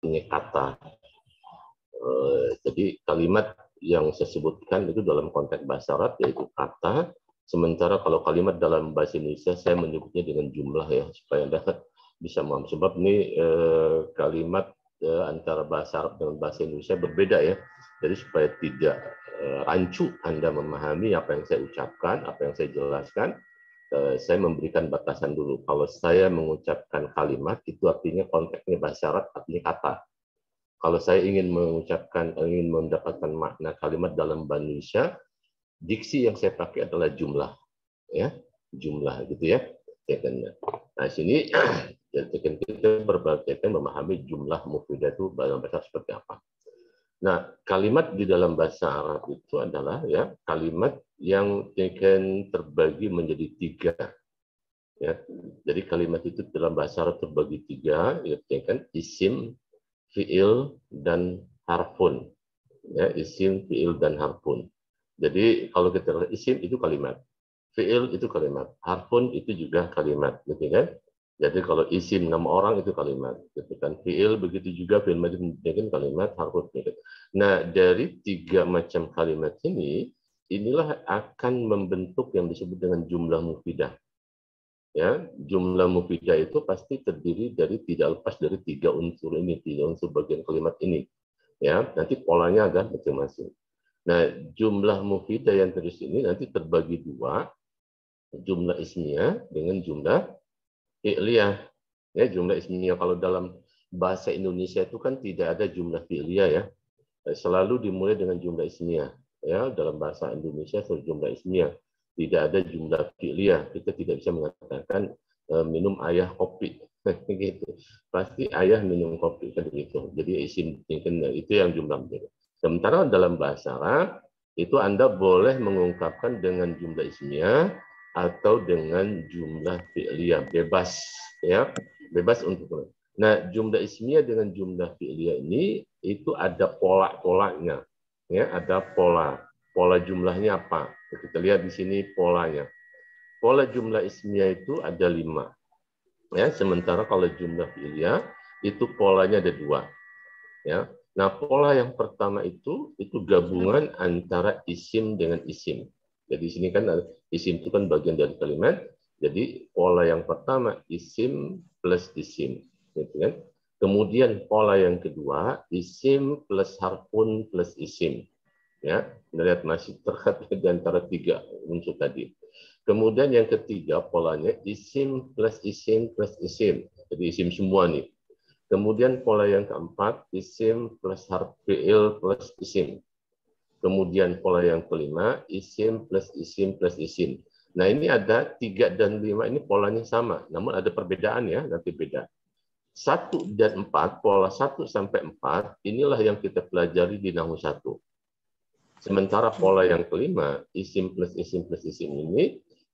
artinya kata. Jadi kalimat yang saya sebutkan itu dalam konteks bahasa Arab yaitu kata. Sementara kalau kalimat dalam bahasa Indonesia saya menyebutnya dengan jumlah ya, supaya Anda bisa memahami. Sebab ini kalimat antara bahasa Arab dengan bahasa Indonesia berbeda ya. Jadi supaya tidak rancu Anda memahami apa yang saya ucapkan, apa yang saya jelaskan, saya memberikan batasan dulu. Kalau saya mengucapkan kalimat, itu artinya konteksnya bahasa Arab, artinya kata. Kalau saya ingin mendapatkan makna kalimat dalam bahasa Indonesia, diksi yang saya pakai adalah jumlah, ya, jumlah gitu ya. Nah sini kita berbagai memahami jumlah mufidah itu dalam bahasa seperti apa. Nah kalimat di dalam bahasa Arab itu adalah ya kalimat yang akan terbagi menjadi tiga. Ya, jadi kalimat itu dalam bahasa Arab terbagi tiga, ya kan, isim, fiil, dan harfun. Ya, isim, fiil, dan harfun. Jadi kalau kita lihat isim itu kalimat, fiil itu kalimat, harfun itu juga kalimat, gitu kan? Jadi kalau isim nama orang itu kalimat, gitu kan? Fiil begitu juga, fiil itu kalimat, harfun. Gitu. Nah dari tiga macam kalimat ini, inilah akan membentuk yang disebut dengan jumlah mufidah. Ya, jumlah mufidah itu pasti terdiri dari tidak lepas dari tiga unsur ini, tiga unsur bagian kalimat ini. Ya, nanti polanya ada masing-masing. Nah, jumlah mufidah yang terus ini nanti terbagi dua, jumlah ismiyah dengan jumlah fi'liyah. Ya, jumlah ismiyah kalau dalam bahasa Indonesia itu kan tidak ada jumlah fi'liyah ya. Selalu dimulai dengan jumlah ismiyah. Ya, dalam bahasa Indonesia jumlah ismiyah. Tidak ada jumlah fi'liyah. Kita tidak bisa mengatakan minum ayah kopi. Gitu. Pasti ayah minum kopi kan begitu. Jadi isim itu yang jumlah. Sementara dalam bahasa Arab, itu Anda boleh mengungkapkan dengan jumlah ismiyah atau dengan jumlah fi'liyah. Bebas. Ya, bebas untuk. Nah, jumlah ismiyah dengan jumlah fi'liyah ini, itu ada pola-polanya. Ya, ada pola. Pola jumlahnya apa? Kita lihat di sini polanya. Pola jumlah ismiyah itu ada 5. Ya, sementara kalau jumlah fi'liyah, itu polanya ada 2. Ya. Nah, pola yang pertama itu gabungan antara isim dengan isim. Jadi di sini kan isim itu kan bagian dari kalimat. Jadi pola yang pertama isim plus isim, gitu kan? Kemudian pola yang kedua isim plus harfun plus isim. Ya, kita lihat masih terkait di antara tiga unsur tadi. Kemudian yang ketiga polanya isim plus isim plus isim. Jadi isim semua nih. Kemudian pola yang keempat, isim plus harf fi'il plus isim. Kemudian pola yang kelima, isim plus isim plus isim. Nah ini ada 3 dan 5 ini polanya sama, namun ada perbedaan ya, nanti beda. 1 dan 4, pola 1 sampai 4, inilah yang kita pelajari di Nahwu 1. Sementara pola yang kelima, isim plus isim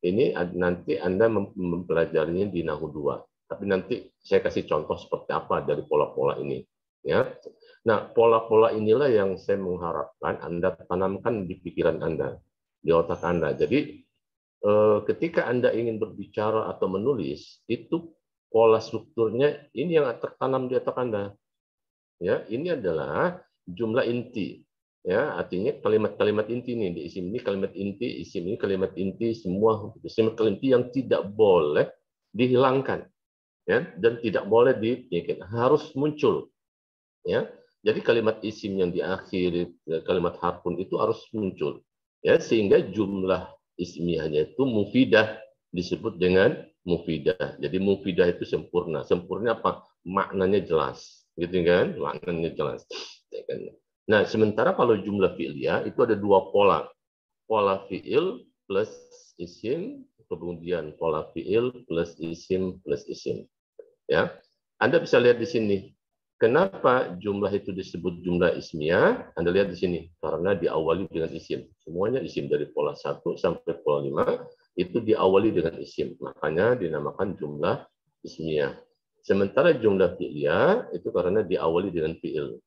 ini nanti Anda mempelajarinya di Nahwu 2. Tapi nanti saya kasih contoh seperti apa dari pola-pola ini. Ya. Nah, pola-pola inilah yang saya mengharapkan Anda tanamkan di pikiran Anda, di otak Anda. Jadi, ketika Anda ingin berbicara atau menulis, itu pola strukturnya ini yang tertanam di otak Anda. Ya, ini adalah jumlah inti. Ya, artinya kalimat-kalimat inti nih di isim ini kalimat inti, isim ini kalimat inti, semua isim kalimat inti yang tidak boleh dihilangkan. Ya, dan tidak boleh harus muncul, ya. Jadi kalimat isim yang di akhir kalimat harfun itu harus muncul, ya, sehingga jumlah ismiyahnya itu mufidah, disebut dengan mufidah. Jadi mufidah itu sempurna. Sempurna apa? Maknanya jelas, gitu kan? Maknanya jelas. Nah, sementara kalau jumlah fi'liyah itu ada 2 pola. Pola fi'il plus isim, kemudian pola fi'il plus isim plus isim. Ya, Anda bisa lihat di sini. Kenapa jumlah itu disebut jumlah ismiyah? Anda lihat di sini. Karena diawali dengan isim. Semuanya isim dari pola 1 sampai pola 5 itu diawali dengan isim. Makanya dinamakan jumlah ismiyah. Sementara jumlah fi'liyah itu karena diawali dengan fi'il.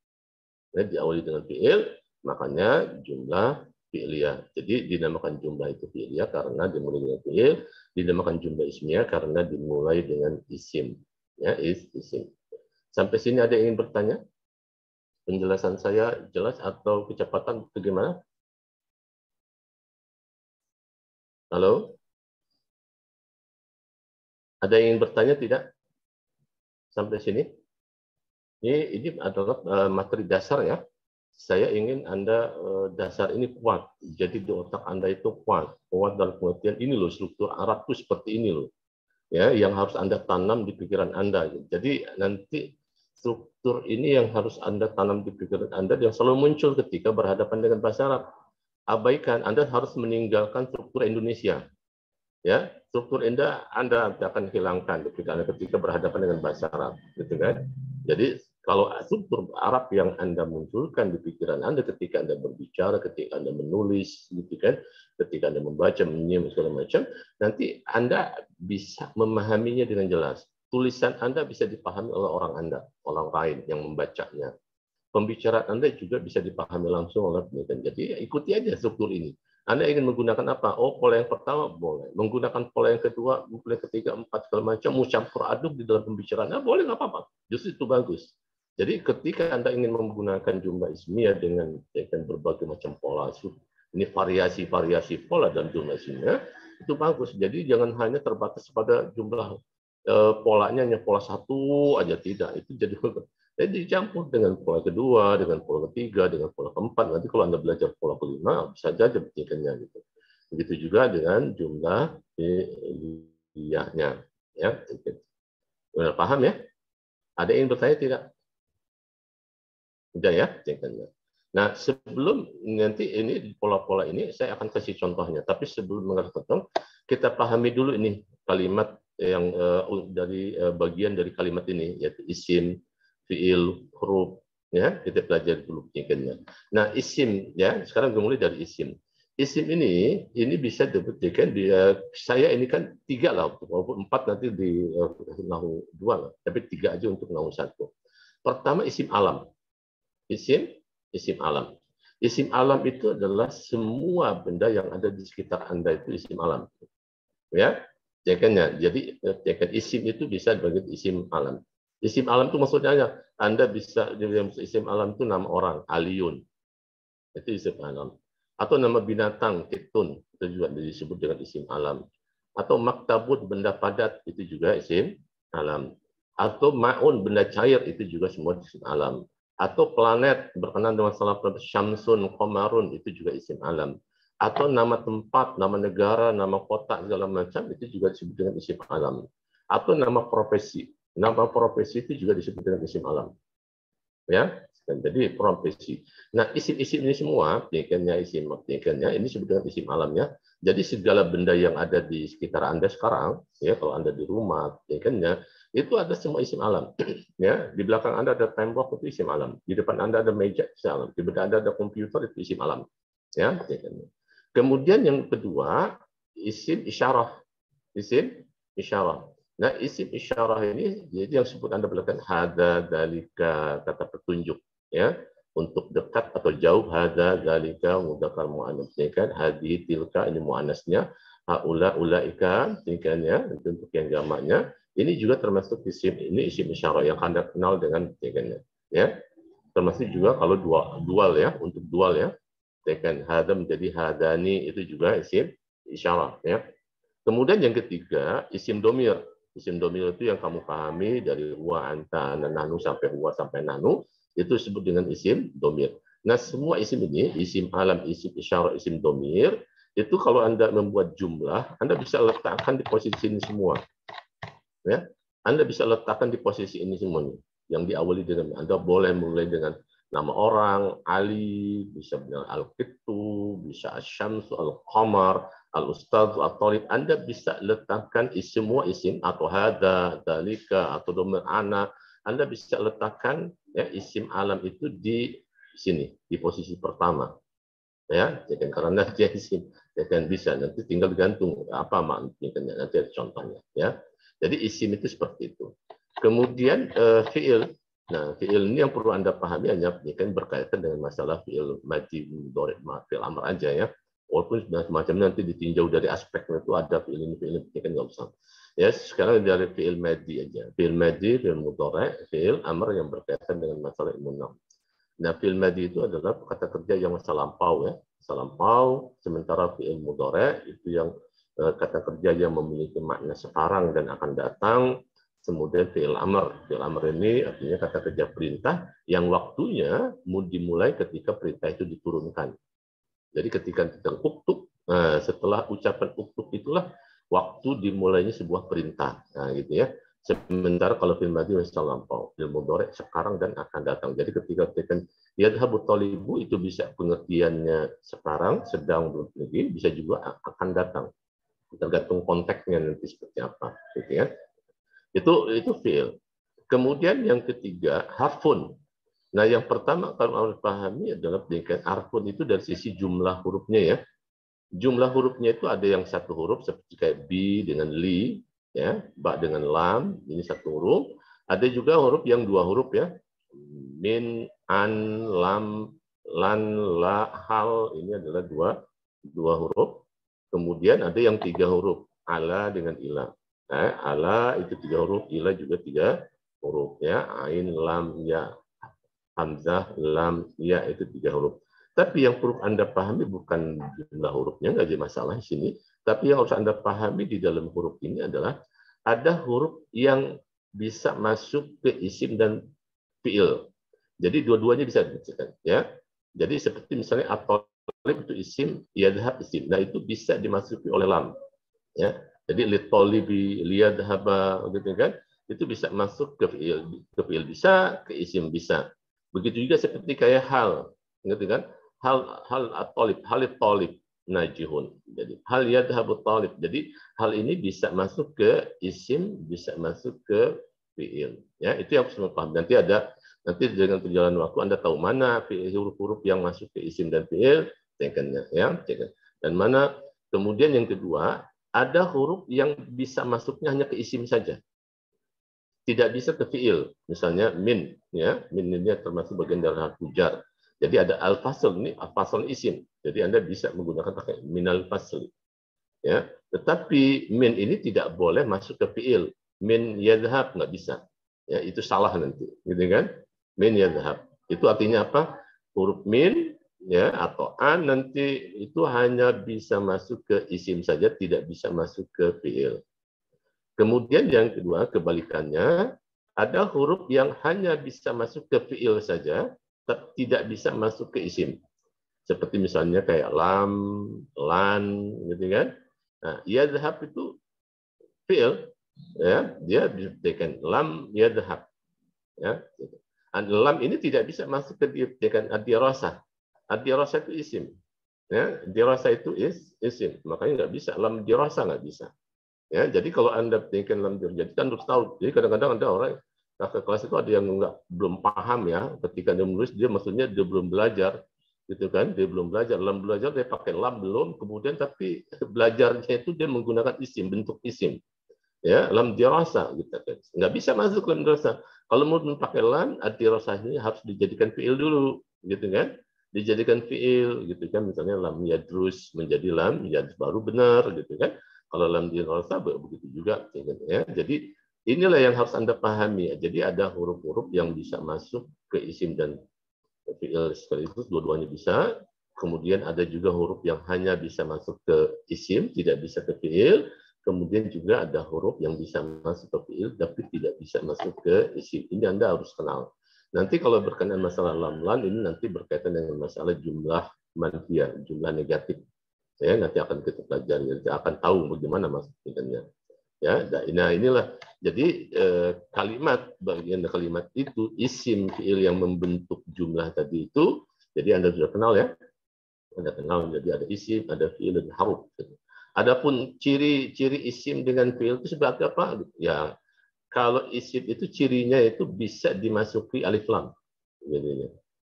Ya, diawali dengan fi'il, makanya jumlah fi'liyah. Jadi dinamakan jumlah itu fi'liyah karena dimulai dengan fi'il, dinamakan jumlah ismiyah karena dimulai dengan isim. Ya, isim. Sampai sini ada yang ingin bertanya? Penjelasan saya jelas atau kecepatan bagaimana? Halo? Ada yang ingin bertanya tidak? Sampai sini? Ini adalah materi dasar ya. Saya ingin Anda dasar ini kuat. Jadi di otak Anda itu kuat. Kuat dalam pengertian ini loh, struktur Arab itu seperti ini loh. Ya, yang harus Anda tanam di pikiran Anda. Jadi nanti struktur ini yang harus Anda tanam di pikiran Anda yang selalu muncul ketika berhadapan dengan bahasa Arab. Abaikan, Anda harus meninggalkan struktur Indonesia. Ya, struktur Anda akan hilangkan ketika berhadapan dengan bahasa Arab, gitu kan? Jadi kalau struktur Arab yang Anda munculkan di pikiran Anda ketika Anda berbicara, ketika Anda menulis, gitu kan? Ketika Anda membaca, menyimak segala macam, nanti Anda bisa memahaminya dengan jelas. Tulisan Anda bisa dipahami oleh orang Anda, orang lain yang membacanya. Pembicaraan Anda juga bisa dipahami langsung oleh penelitian. Jadi ikuti aja struktur ini. Anda ingin menggunakan apa? Oh, pola yang pertama boleh. Menggunakan pola yang kedua, pola yang ketiga, empat, segala macam. Mau campur aduk di dalam pembicaraan, boleh, nggak apa-apa. Justru itu bagus. Jadi ketika Anda ingin menggunakan jumlah ismiyah dengan berbagai macam pola, ini variasi-variasi pola dan jumlah ismiyah, itu bagus. Jadi jangan hanya terbatas pada jumlah polanya hanya pola satu aja, tidak. Itu jadi dicampur dengan pola kedua, dengan pola ketiga, dengan pola keempat. Nanti kalau Anda belajar pola kelima, bisa saja petikannya gitu. Begitu juga dengan jumlah iya-nya. Ya, benar paham ya? Ada yang bertanya tidak? Sudah ya, petikannya. Nah, sebelum nanti ini pola-pola ini saya akan kasih contohnya. Tapi sebelum mengerti kita pahami dulu ini kalimat yang dari bagian dari kalimat ini, yaitu isim, fiil, huruf, ya kita pelajari dulu petikannya. Nah, isim ya, sekarang mulai dari isim. Isim ini bisa dibuktikan di saya ini kan tiga lah, walaupun empat nanti di nahu dua lah, tapi tiga aja untuk nahu satu. Pertama isim alam. Isim alam. Isim alam itu adalah semua benda yang ada di sekitar Anda itu isim alam. Ya, cekannya. Jadi cekan isim itu bisa sebagai isim alam. Isim alam itu maksudnya Anda bisa isim alam itu nama orang, Aliun. Itu isim alam. Atau nama binatang, Kitun, itu juga disebut dengan isim alam. Atau maktabut, benda padat, itu juga isim alam. Atau ma'un, benda cair, itu juga semua isim alam. Atau planet, berkenaan dengan masalah Syamsun, Qamarun, itu juga isim alam. Atau nama tempat, nama negara, nama kota, segala macam, itu juga disebut dengan isim alam. Atau nama profesi. Nama profesi itu juga disebut dengan isim alam. Ya, jadi profesi. Nah, isim-isim ini semua, penyekannya ini disebut dengan isim alamnya. Jadi segala benda yang ada di sekitar Anda sekarang, ya kalau Anda di rumah, penyekannya itu ada semua isim alam. Ya, di belakang Anda ada tembok itu isim alam. Di depan Anda ada meja isim alam. Di depan Anda ada komputer itu isim alam. Ya, penyekannya. Kemudian yang kedua, isim isyarah. Isim isyarah. Nah, isim isyarah ini jadi yang sebut Anda belakang hada, dalika, kata petunjuk ya, untuk dekat atau jauh, hada, dalika, mudzakkar muannas, ya kan? Hadi, tilka, ini muannasnya, haula, ulaika, ya, untuk yang jamaknya. Ini juga termasuk isim, ini isim isyarah yang Anda kenal dengan ya. Termasuk juga kalau dual ya, untuk dual ya. Kan hada menjadi hadani, itu juga isim isyarah ya. Kemudian yang ketiga, isim domir. Isim domir itu yang kamu pahami dari huwa, anta, nahnu sampai huwa sampai nahnu, itu disebut dengan isim domir. Nah, semua isim ini, isim alam, isim isyarah, isim domir, itu kalau Anda membuat jumlah, Anda bisa letakkan di posisi ini semua. Ya, Anda bisa letakkan di posisi ini semua nih. Yang diawali dengan Anda boleh mulai dengan nama orang, Ali, bisa dengan Al-Qittu, bisa Asyamsu, Al-Qamar, Al-Ustadz, Al-Talib. Anda bisa letakkan semua isim atau hada, dalika, atau domir ana. Anda bisa letakkan ya, isim alam itu di sini, di posisi pertama. Ya, karena dia isim, ya kan bisa. Nanti tinggal gantung apa maknanya, nanti ada contohnya. Ya. Jadi isim itu seperti itu. Kemudian fiil. Nah, fiil ini yang perlu Anda pahami hanya kan berkaitan dengan masalah fiil madi, mudhari, fiil amr aja ya. Walaupun semacam nanti ditinjau dari aspeknya itu ada fiil ini kan nggak usah. Ya, sekarang dari fiil madi aja. Fiil madi, fiil mudhari, fiil amr yang berkaitan dengan masalah ilmu nam. Nah, fi'il madhi itu adalah kata kerja yang masa lampau ya, masa lampau. Sementara fi'il mudhari itu yang kata kerja yang memiliki makna sekarang dan akan datang. Kemudian fi'il amr. Fi'il amr ini artinya kata kerja perintah yang waktunya dimulai ketika perintah itu diturunkan. Jadi ketika kita uktub, setelah ucapan uktub itulah waktu dimulainya sebuah perintah. Nah, gitu ya. Sementara kalau fi'il madhi masa lampau, fi'il mudhari sekarang dan akan datang. Jadi ketika katakan yadhhabu thalibu itu bisa pengertiannya sekarang, sedang, belum lagi, bisa juga akan datang. Tergantung konteksnya nanti seperti apa, gitu ya. Itu fi'il. Kemudian yang ketiga, harfun. Nah, yang pertama kalau harus pahami adalah pendidikan harfun itu dari sisi jumlah hurufnya ya. Jumlah hurufnya itu ada yang satu huruf seperti kayak bi dengan li, ya, ba dengan lam, ini satu huruf. Ada juga huruf yang dua huruf ya. Min, an, lam, lan, la, hal, ini adalah dua huruf. Kemudian ada yang tiga huruf, ala dengan ila. Ala itu tiga huruf, ila juga tiga huruf ya. Ain, lam, ya, hamzah, lam, ya itu tiga huruf. Tapi yang perlu Anda pahami bukan jumlah hurufnya, nggak ada masalah di sini. Tapi yang harus Anda pahami di dalam huruf ini adalah ada huruf yang bisa masuk ke isim dan fiil. Jadi dua-duanya bisa dibacakan, ya. Jadi seperti misalnya at-talib itu isim, yadhhab isim. Nah itu bisa dimasuki oleh lam, ya. Jadi lit-talibi, liyadhhaba, gitu kan? Itu bisa masuk ke fiil bisa, ke isim bisa. Begitu juga seperti kayak hal, gitu kan? Hal at-talib, halit talib najihun. Jadi hal yadhhabut talib. Jadi hal ini bisa masuk ke isim, bisa masuk ke fiil. Ya, itu yang harus paham. Nanti dengan perjalanan waktu Anda tahu mana huruf-huruf yang masuk ke isim dan fiil, cekannya ya, cekan. Dan mana kemudian yang kedua, ada huruf yang bisa masuknya hanya ke isim saja. Tidak bisa ke fiil. Misalnya min, ya. Min ini termasuk bagian dari harfu jar. Jadi ada al-fasl, ini al-fasl isim. Jadi Anda bisa menggunakan pakai minal fasl. Ya. Tetapi min ini tidak boleh masuk ke fiil. Min yadhhab nggak bisa. Ya, itu salah nanti, gitu kan? Min yadhhab. Itu artinya apa? Huruf min ya atau an nanti itu hanya bisa masuk ke isim saja, tidak bisa masuk ke fiil. Kemudian yang kedua kebalikannya, ada huruf yang hanya bisa masuk ke fiil saja, tidak bisa masuk ke isim. Seperti misalnya kayak lam, lan, gitu kan? Nah, yadhhab itu fiil, ya, dia diberikan lam yadhhab, ya. Lam ini tidak bisa masuk ke diberikan ad-dirasah. Ad-dirasah itu isim, ya. Dirasah itu isim, makanya nggak bisa. Lam dirasah nggak bisa. Ya, jadi kalau Anda bikin lam dirasah, jadi kan harus tahu. Jadi kadang-kadang ada orang kakak kelas itu ada yang belum paham ya, ketika dia menulis dia maksudnya dia belum belajar, gitu kan? Dia belum belajar, lam belajar dia pakai lam belum, kemudian tapi belajarnya itu dia menggunakan isim, bentuk isim, ya lam dirasa, gitu kan? Nggak bisa masuk lam dirasa. Kalau mau pakai lam, dirasanya harus dijadikan fiil dulu, gitu kan? Dijadikan fiil, gitu kan? Misalnya lam yadrus menjadi lam yadrus baru benar, gitu kan? Kalau lam dirasa begitu juga, ya. Jadi inilah yang harus Anda pahami. Jadi ada huruf-huruf yang bisa masuk ke isim dan fiil sekaligus, dua-duanya bisa. Kemudian ada juga huruf yang hanya bisa masuk ke isim, tidak bisa ke fiil. Kemudian juga ada huruf yang bisa masuk ke fiil, tapi tidak bisa masuk ke isim. Ini Anda harus kenal. Nanti kalau berkenaan masalah lam-lan, ini nanti berkaitan dengan masalah jumlah manfiyah, jumlah negatif. Ya, nanti akan kita pelajari, nanti akan tahu bagaimana maksudnya. Ya, nah inilah jadi kalimat bagian kalimat itu isim fiil yang membentuk jumlah tadi itu. Jadi Anda sudah kenal ya, Anda kenal. Jadi ada isim, ada fiil dan haruf. Adapun ciri-ciri isim dengan fiil itu seperti apa? Ya, kalau isim itu cirinya itu bisa dimasuki alif lam.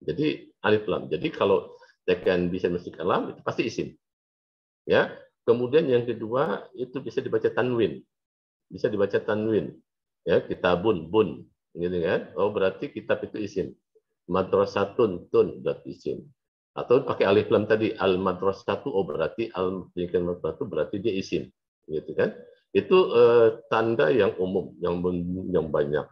Jadi alif lam. Jadi kalau tekan bisa masuk lam itu pasti isim. Ya. Kemudian yang kedua itu bisa dibaca tanwin. Bisa dibaca tanwin. Ya, kitabun, bun. Gitu kan? Oh, berarti kitab itu isim. Madrasatun, tun, berarti isim. Atau pakai alif lam tadi, al madrasatu, oh berarti al madrasatu berarti dia isim. Gitu kan? Itu tanda yang umum, yang banyak.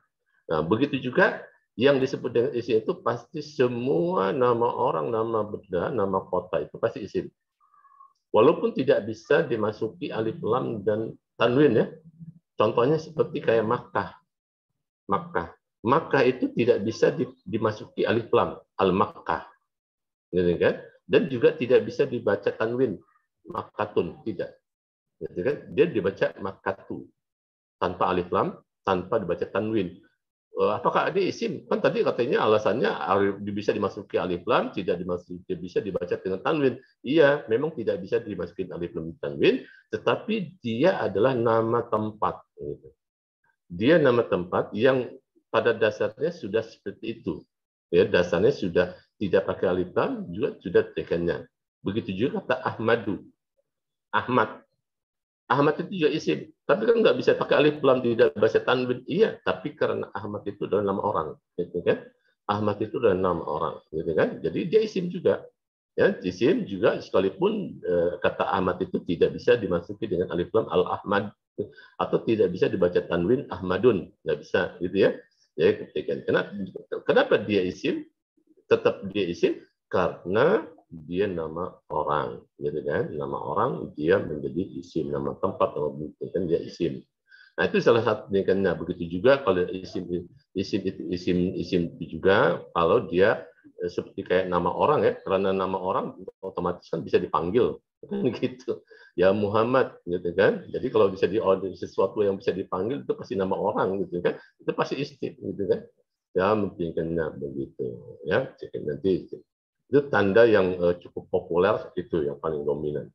Nah, begitu juga Yang disebut dengan isim itu pasti semua nama orang, nama benda, nama kota itu pasti isim. Walaupun tidak bisa dimasuki alif lam dan tanwin ya. Contohnya seperti kayak Makkah. Makkah. Makkah itu tidak bisa dimasuki alif lam, al-Makkah. Gitu kan? Dan juga tidak bisa dibaca tanwin, Makkatun, tidak. Gitu kan? Dia dibaca Makkatu tanpa alif lam, tanpa dibaca tanwin. Apakah ada isim? Kan tadi katanya alasannya bisa dimasuki alif lam, tidak bisa dibaca dengan tanwin. Iya, memang tidak bisa dimasuki alif lam tanwin, tetapi dia adalah nama tempat. Dia nama tempat yang pada dasarnya sudah seperti itu. Ya, dasarnya sudah tidak pakai alif lam, juga sudah tekannya. Begitu juga kata Ahmadu. Ahmad. Ahmad itu juga isim, tapi kan nggak bisa pakai alif lam, tidak bahasa tanwin. Iya, tapi karena Ahmad itu adalah nama orang, gitu kan? Ahmad itu adalah nama orang, gitu kan? Jadi dia isim juga, ya isim juga sekalipun kata Ahmad itu tidak bisa dimasuki dengan alif lam al-Ahmad atau tidak bisa dibaca tanwin Ahmadun, nggak bisa, gitu ya? Ya, ketika kenapa dia isim? Tetap dia isim karena dia nama orang, gitu kan? Nama orang dia menjadi isim, nama tempat kan dia isim. Nah itu salah satu pendidikannya. Begitu juga kalau isim isim itu juga kalau dia seperti kayak nama orang ya, karena nama orang otomatis kan bisa dipanggil, kan gitu. Ya Muhammad, gitu kan. Jadi kalau bisa sesuatu yang bisa dipanggil itu pasti nama orang, gitu kan. Itu pasti isim, gitu kan. Ya memungkinkannya begitu ya, nanti itu tanda yang cukup populer, itu yang paling dominan.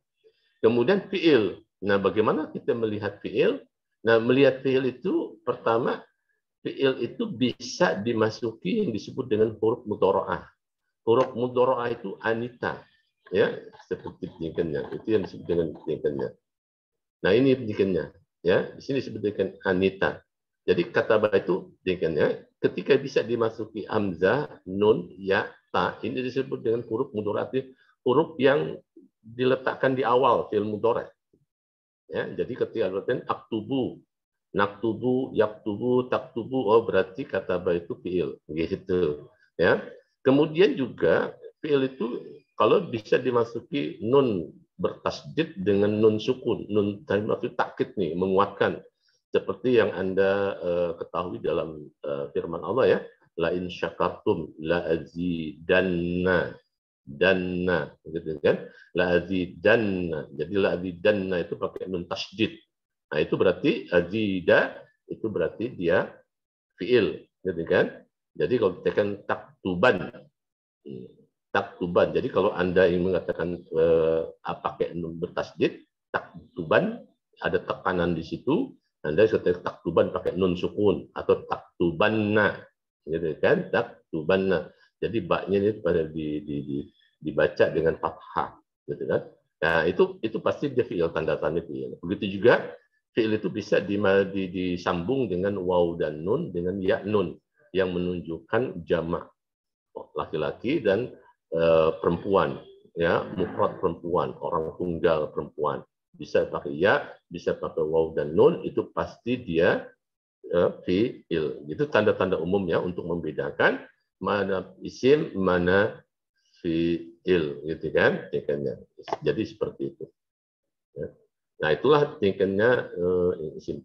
Kemudian fiil. Nah, bagaimana kita melihat fiil? Nah, melihat fiil itu pertama, fiil itu bisa dimasuki yang disebut dengan huruf mudharaah. Huruf mudharaah itu anita, ya seperti pendidikannya, itu yang disebut dengan pendidikannya. Nah, ini pendidikannya, ya di sini disebut dengan anita. Jadi kata itu pendidikannya ketika bisa dimasuki hamzah, nun, ya, ta, ini disebut dengan huruf mudharaah, huruf yang diletakkan di awal fiil mudhari. Ya, jadi ketika artinya aktubu, naktubu, yaktubu, taktubu, oh berarti kata itu fiil, gitu. Ya. Kemudian juga fiil itu kalau bisa dimasuki nun bertasdid dengan nun sukun, nun maksud takkid nih, menguatkan. Seperti yang Anda ketahui dalam firman Allah ya, la in syakartum la azidanna, danna, gitu kan? La azidanna. Jadi la azidanna itu pakai nun tasydid. Nah, itu berarti azida itu berarti dia fiil, gitu kan? Jadi kalau ditekan taktuban, taktuban. Jadi kalau Anda ingin mengatakan pakai nun bertasydid, taktuban, ada tekanan di situ, Anda ketika taktuban pakai nun sukun atau taktubanna, gitu kan? Taktubanna. Jadi baknya ini pada dibaca dengan fathah, gitu kan? Nah, itu pasti dia fiil, tanda tanda fiil. Begitu juga fiil itu bisa disambung dengan waw dan nun dengan ya nun yang menunjukkan jamak laki-laki dan perempuan, ya mufrad perempuan, orang tunggal perempuan. Bisa pakai ya, bisa pakai waw dan nun, itu pasti dia fiil. Itu tanda-tanda umumnya untuk membedakan mana isim, mana fiil, gitu kan? Jadi seperti itu. Nah itulah tingkatnya isim.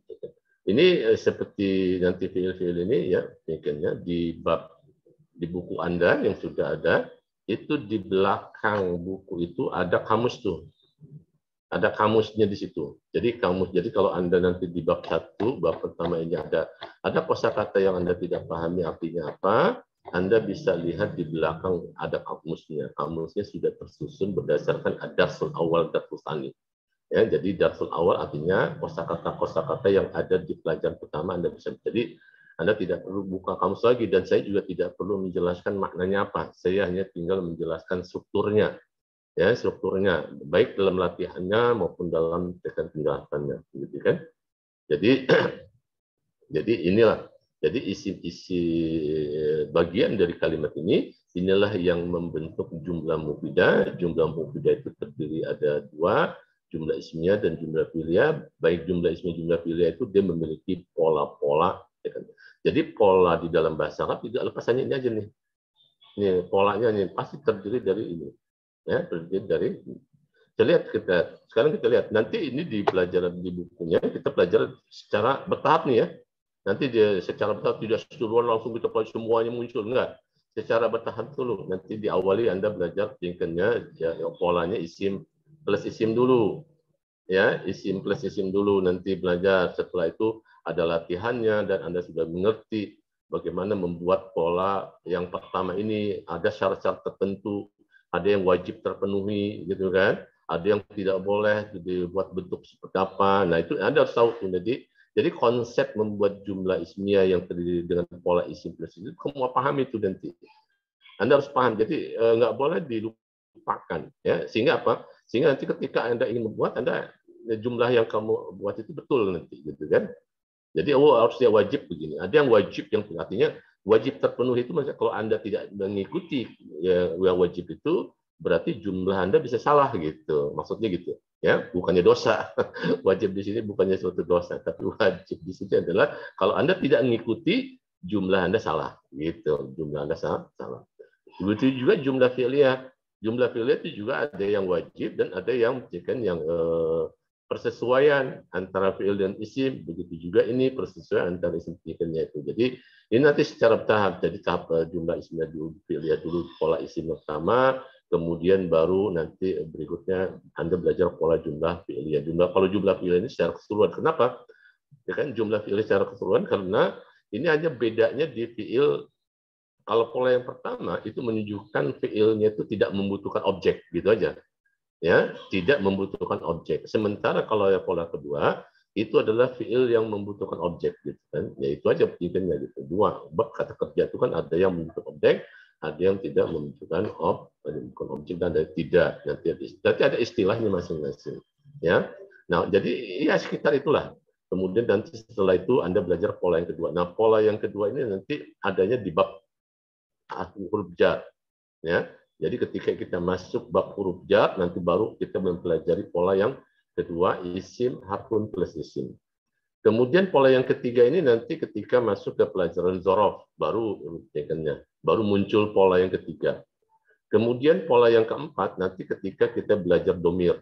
Ini seperti nanti fiil-fiil ini ya, tingkatnya di bab di buku Anda yang sudah ada, itu di belakang buku itu ada kamus tuh. Ada kamusnya di situ. Jadi kamus. Jadi kalau Anda nanti di bab 1, bab pertama ini ada kosakata yang Anda tidak pahami artinya apa, Anda bisa lihat di belakang ada kamusnya. Kamusnya sudah tersusun berdasarkan ad-darsul awal, darsul tsani. Ya, jadi darsul awal artinya kosakata yang ada di pelajaran pertama Anda bisa. Jadi Anda tidak perlu buka kamus lagi, dan saya juga tidak perlu menjelaskan maknanya apa. Saya hanya tinggal menjelaskan strukturnya. Ya, strukturnya baik dalam latihannya maupun dalam teknik penjelasannya, gitu kan? Jadi jadi inilah, jadi isi bagian dari kalimat inilah yang membentuk jumlah mufidah. Jumlah mufidah itu terdiri ada 2, jumlah ismiyah dan jumlah fi'liyah. Baik jumlah ismiyah jumlah fi'liyah itu dia memiliki pola-pola, ya kan? Jadi pola di dalam bahasa Arab tidak lepas hanya ini aja nih. Ini polanya nih pasti terdiri dari ini. Ya, terdiri dari sekarang kita lihat nanti ini di pelajaran di bukunya kita pelajari secara bertahap nih ya. Nanti dia secara bertahap tidak seluruhan langsung kita pelajari semuanya muncul enggak. Secara bertahap dulu. Nanti diawali Anda belajar tingkatnya ya, polanya isim plus isim dulu. Ya, isim plus isim dulu nanti belajar. Setelah itu ada latihannya dan Anda sudah mengerti bagaimana membuat pola yang pertama ini ada syarat-syarat tertentu, ada yang wajib terpenuhi gitu kan. Ada yang tidak boleh dibuat bentuk seperti apa. Nah, itu Anda harus tahu tuh. Jadi konsep membuat jumlah ismiyah yang terdiri dengan pola isim plus itu kamu paham itu nanti. Anda harus paham. Jadi nggak boleh dilupakan. Ya, sehingga apa? Sehingga nanti ketika Anda ingin membuat, jumlah yang kamu buat itu betul nanti, gitu kan? Jadi harus dia wajib begini. Ada yang wajib yang artinya wajib terpenuhi itu maksudnya kalau Anda tidak mengikuti yang wajib itu berarti jumlah Anda bisa salah gitu. Maksudnya gitu. Ya, bukannya dosa. Wajib di sini bukannya suatu dosa, tapi wajib di sini adalah kalau Anda tidak mengikuti jumlah Anda salah gitu. Jumlah Anda salah. Begitu juga jumlah fi'liyah. Jumlah fi'liyah itu juga ada yang wajib dan ada yang persesuaian antara fi'il dan isim. Begitu juga ini persesuaian antara isim fi'ilnya itu. Jadi ini nanti secara bertahap. Jadi tahap jumlah isimnya dulu, fi'liyah dulu, pola isim pertama, kemudian baru nanti berikutnya Anda belajar pola jumlah fi'liyah. Kalau jumlah fi'liyah ini secara keseluruhan. Kenapa? Ya kan jumlah fi'liyah secara keseluruhan karena ini hanya bedanya di fi'il. Kalau pola yang pertama itu menunjukkan fiilnya itu tidak membutuhkan objek, gitu aja. Ya, tidak membutuhkan objek. Sementara kalau yang pola kedua itu adalah fiil yang membutuhkan objek, gitu kan. Ya itu aja pentingnya gitu. Dua, kata kerja itu kan ada yang membutuhkan objek, ada yang tidak membutuhkan objek dan ada tidak. Nanti ada istilahnya masing-masing. Ya. Nah, jadi ya sekitar itulah. Kemudian nanti setelah itu Anda belajar pola yang kedua. Nah, pola yang kedua ini nanti adanya di bab huruf jar, ya. Jadi ketika kita masuk bab huruf jar, nanti baru kita mempelajari pola yang kedua, isim harfun plus isim. Kemudian pola yang ketiga ini nanti ketika masuk ke pelajaran zorof, baru muncul pola yang ketiga. Kemudian pola yang keempat nanti ketika kita belajar domir,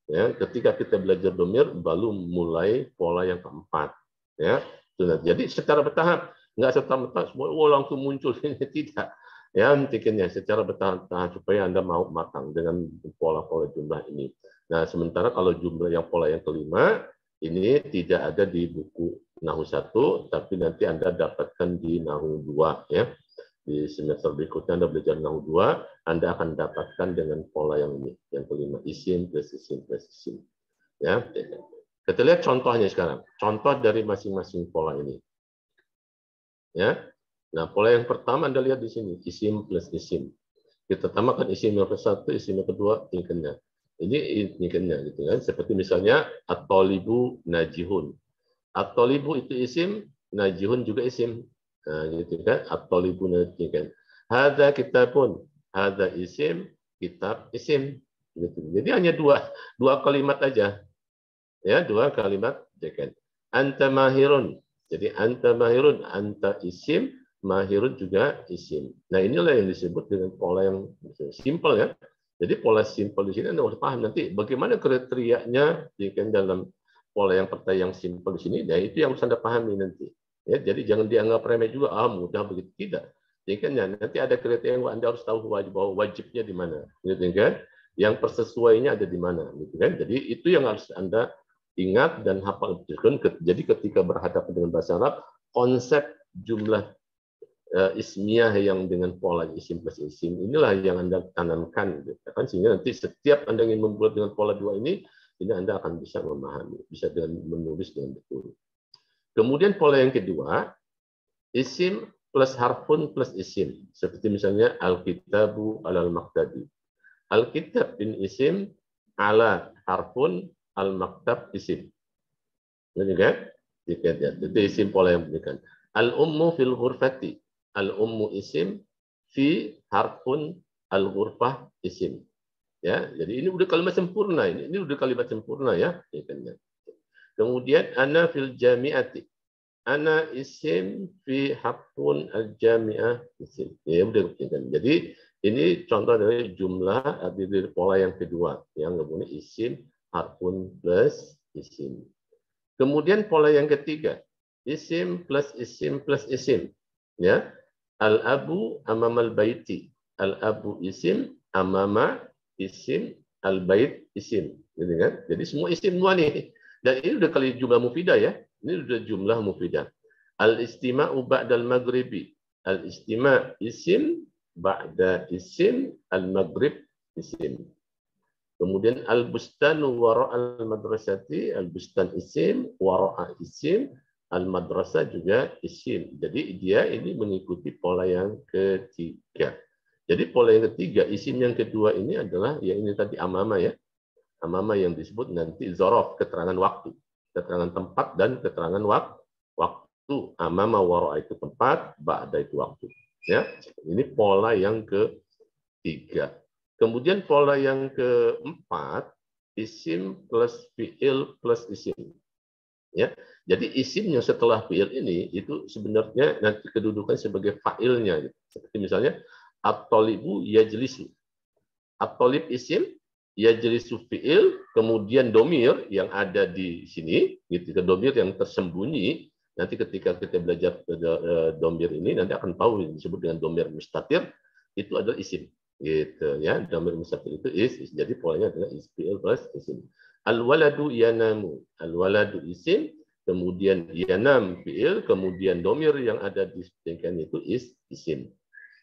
ya. Ketika kita belajar domir, baru mulai pola yang keempat, ya. Jadi secara bertahap. Nggak serta-merta semua langsung muncul, tidak. Ya, intinya secara bertahap supaya Anda mau matang dengan pola-pola jumlah ini. Nah, sementara kalau jumlah yang pola yang kelima ini tidak ada di buku Nahu 1, tapi nanti Anda dapatkan di Nahu 2 ya. Di semester berikutnya Anda belajar Nahu 2, Anda akan dapatkan dengan pola yang ini, yang kelima, isim plus isim plus isim. Ya. Kita lihat contohnya sekarang. Contoh dari masing-masing pola ini. Ya. Nah, pola yang pertama Anda lihat di sini, isim plus isim. Kita tambahkan isim yang ke-1, isim yang kedua, tingkennya. Ini tingkennya gitu kan. Seperti misalnya at-talibu najihun. At-talibu itu isim, najihun juga isim. Nah, gitu kan. At-talibu najihun. Hadza kitabun. Hadza isim, kitab isim. Gitu. Jadi hanya dua kalimat aja. Ya, dua kalimat. Anta mahirun. Jadi anta mahirun, anta isim, mahirun juga isim. Nah, inilah yang disebut dengan pola yang simpel ya. Jadi pola simpel di sini Anda harus paham nanti bagaimana kriterianya dalam pola yang pertama yang simpel di sini. Nah, itu yang harus Anda pahami nanti. Ya, jadi jangan dianggap remeh juga, mudah begitu, tidak. Jadi kan ya, nanti ada kriteria yang Anda harus tahu bahwa wajibnya di mana, gitu kan? Yang persesuaiannya ada di mana, gitu kan? Jadi itu yang harus Anda ingat dan hafal. Jadi ketika berhadapan dengan bahasa Arab, konsep jumlah ismiyah yang dengan pola isim plus isim inilah yang Anda tanamkan, kan, sehingga nanti setiap Anda ingin membuat dengan pola dua ini Anda akan bisa memahami, bisa dengan menulis dengan betul. Kemudian pola yang kedua, isim plus harfun plus isim, seperti misalnya al-kitabu alal maktabi. Al-kitab bin isim ala harfun al-maktab isim. Ini kan? Itu isim pola yang diberikan. Al-ummu fil ghurfati. Al-ummu isim fi harfun al-ghurfah isim. Ya, jadi ini udah kalimat sempurna. Ini udah kalimat sempurna ya. Kemudian ana fil jami'ati. ana isim fi haqqun al-jami'ah isim. Ya udah kan. Jadi ini contoh dari jumlah dari pola yang kedua yang kemudian isim harfun plus isim. Kemudian pola yang ketiga, isim plus isim plus isim. Ya. Al-abu amamal baiti. Al-abu isim amama isim al-bait isim. Gitu kan? Jadi semua isim semua nih. Dan ini udah kali jumlah mufidah ya. Ini udah jumlah mufidah. Al-istima'u ba'dal maghribi. Al-istima' isim ba'da isim al-maghrib isim. Kemudian al-bustanu wara'al madrasati, al-bustan isim, wara'a isim, al-madrasah juga isim. Jadi dia ini mengikuti pola yang ketiga. Jadi pola yang ketiga, isim yang kedua ini adalah yang ini tadi amama ya. Amama yang disebut nanti zorof, keterangan waktu. Keterangan tempat dan keterangan waktu. Amama wara'a itu tempat, ba'da itu waktu. Ya, ini pola yang ketiga. Kemudian pola yang keempat, isim plus fiil plus isim. Ya, jadi isimnya setelah fiil ini itu sebenarnya nanti kedudukan sebagai fa'ilnya. Seperti misalnya at-talibu yajlisu. At-talib isim, yajlisu fiil, kemudian domir yang ada di sini, gitu, domir yang tersembunyi. Nanti ketika kita belajar domir ini nanti akan tahu disebut dengan domir mustatir, itu adalah isim. Gitu ya, domir mustatir itu is, jadi polanya adalah fiil plus isim. Al-waladu yanamu. Al-waladu isim, kemudian yanam fiil, kemudian domir yang ada di sedangkan itu isim.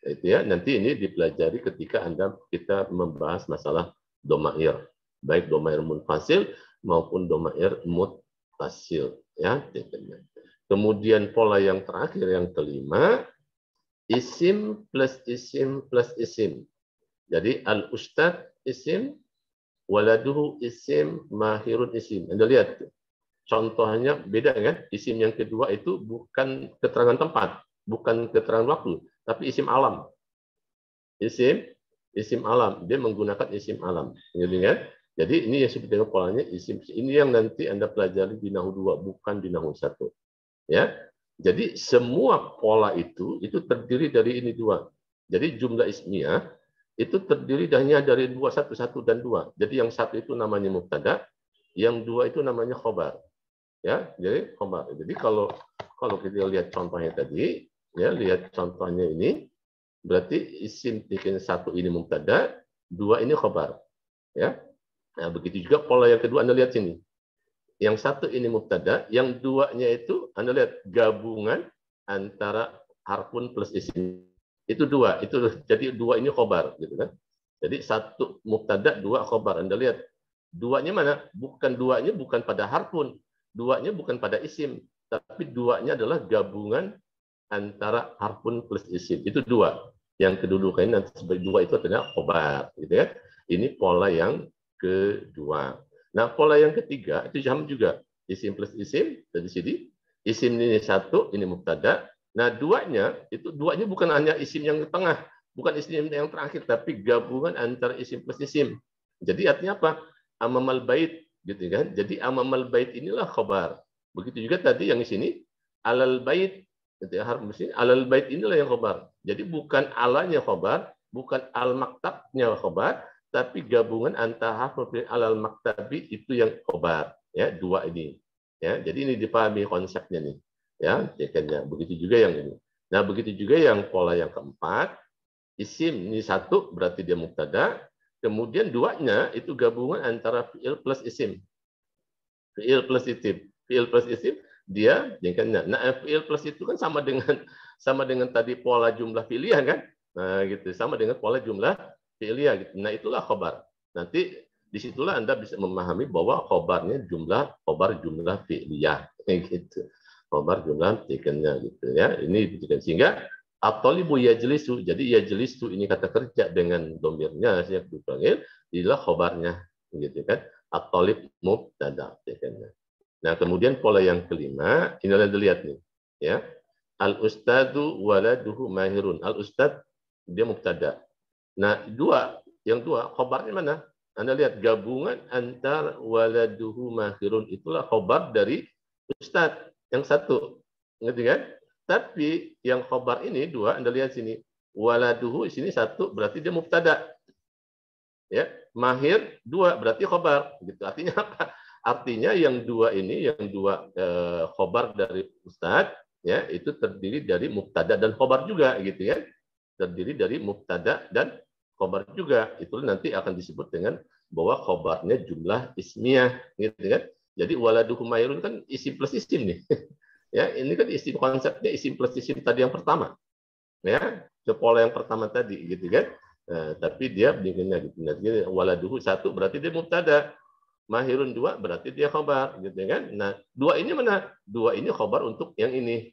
Itu ya, nanti ini dipelajari ketika kita membahas masalah domair, baik domair munfasil maupun domair muttasil ya. Kemudian pola yang terakhir yang kelima, isim plus isim plus isim. Jadi al-ustad isim, waladuhu isim, mahirun isim. Anda lihat contohnya beda kan? Isim yang kedua itu bukan keterangan tempat, bukan keterangan waktu, tapi isim alam. Isim alam. Dia menggunakan isim alam. Gitu kan? Jadi ini yang seperti polanya isim. Ini yang nanti Anda pelajari di Nahu 2, bukan di Nahu 1. Ya. Jadi semua pola itu terdiri dari ini dua. Jadi jumlah ismiyah itu terdiri hanya dari dua, satu dan dua. Jadi yang satu itu namanya mubtada, yang dua itu namanya khobar. Ya, jadi khobar. Jadi kalau kita lihat contohnya tadi, ya lihat contohnya ini, berarti isim bikin satu ini mubtada, dua ini khobar. Ya, nah begitu juga pola yang kedua Anda lihat sini. Yang satu ini mubtada, yang duanya itu Anda lihat gabungan antara harfun plus isim. Itu dua, itu jadi dua ini khobar, gitu kan? Jadi satu mubtada, dua khobar. Anda lihat duanya mana? Duanya bukan pada harfun, duanya bukan pada isim, tapi duanya adalah gabungan antara harfun plus isim. Itu dua. Yang kedudukannya nanti sebagai dua itu adalah khobar, gitu ya. Ini pola yang kedua. Nah, pola yang ketiga itu sama juga. Isim plus isim dari sini. Isim ini satu, ini mubtada. Nah, duanya bukan hanya isim yang tengah, bukan isim yang terakhir, tapi gabungan antara isim plus isim. Jadi artinya apa? Amamal bait, gitu kan? Jadi amamal bait inilah khobar. Begitu juga tadi yang di sini alal bait, gitu ya, harus mesti alal bait inilah yang khobar. Jadi bukan alanya khobar, bukan al maktabnya khobar, tapi gabungan antara harf alal maktabi itu yang khobar, ya, dua ini. Ya, jadi ini dipahami konsepnya nih. Ya, cekannya. Begitu juga yang ini. Nah, begitu juga yang pola yang keempat, isim ini satu berarti dia mubtada, kemudian duanya itu gabungan antara fiil plus isim. Fiil plus isim. Fiil plus isim dia jengkelnya. Nah, fiil plus itu kan sama dengan tadi pola jumlah fi'liyah kan? Nah, gitu. Sama dengan pola jumlah fi'liyah gitu. Nah, itulah khobar. Nanti disitulah Anda bisa memahami bahwa khobarnya khobar jumlah fi'liyah gitu. Khobar jumlah fi'liyah gitu ya. Ini sehingga at-talibu yajlisu. Jadi yajlisu ini kata kerja dengan domirnya yang dipanggil inilah khobarnya gitu kan. At-talib mubtada. Nah, kemudian pola yang kelima, ini Anda lihat nih, ya. Al-ustadu waladuhu mahirun. Al-ustad dia mubtada. Nah, yang dua khobarnya mana? Anda lihat gabungan antar waladuhu mahirun itulah khobar dari ustad yang satu. Ngerti kan? Tapi yang khobar ini dua, Anda lihat sini. Waladuhu di sini satu, berarti dia mubtada. Ya, mahir dua, berarti khobar. Gitu. Artinya apa? Artinya yang dua ini, yang dua khobar dari Ustadz, ya itu terdiri dari mubtada dan khobar juga, gitu ya. Terdiri dari mubtada dan khobar juga. Itu nanti akan disebut dengan bahwa khobarnya jumlah ismiyah, gitu kan. Jadi waladuhu mahirun kan isim plus isim nih. Ya, ini kan isim konsepnya isim plus isim tadi yang pertama. Ya, pola yang pertama tadi gitu kan. Nah, tapi dia bikinnya gitu. Jadi waladuhu satu berarti dia mubtada. Mahirun dua berarti dia khobar gitu kan. Nah, dua ini mana? Dua ini khobar untuk yang ini.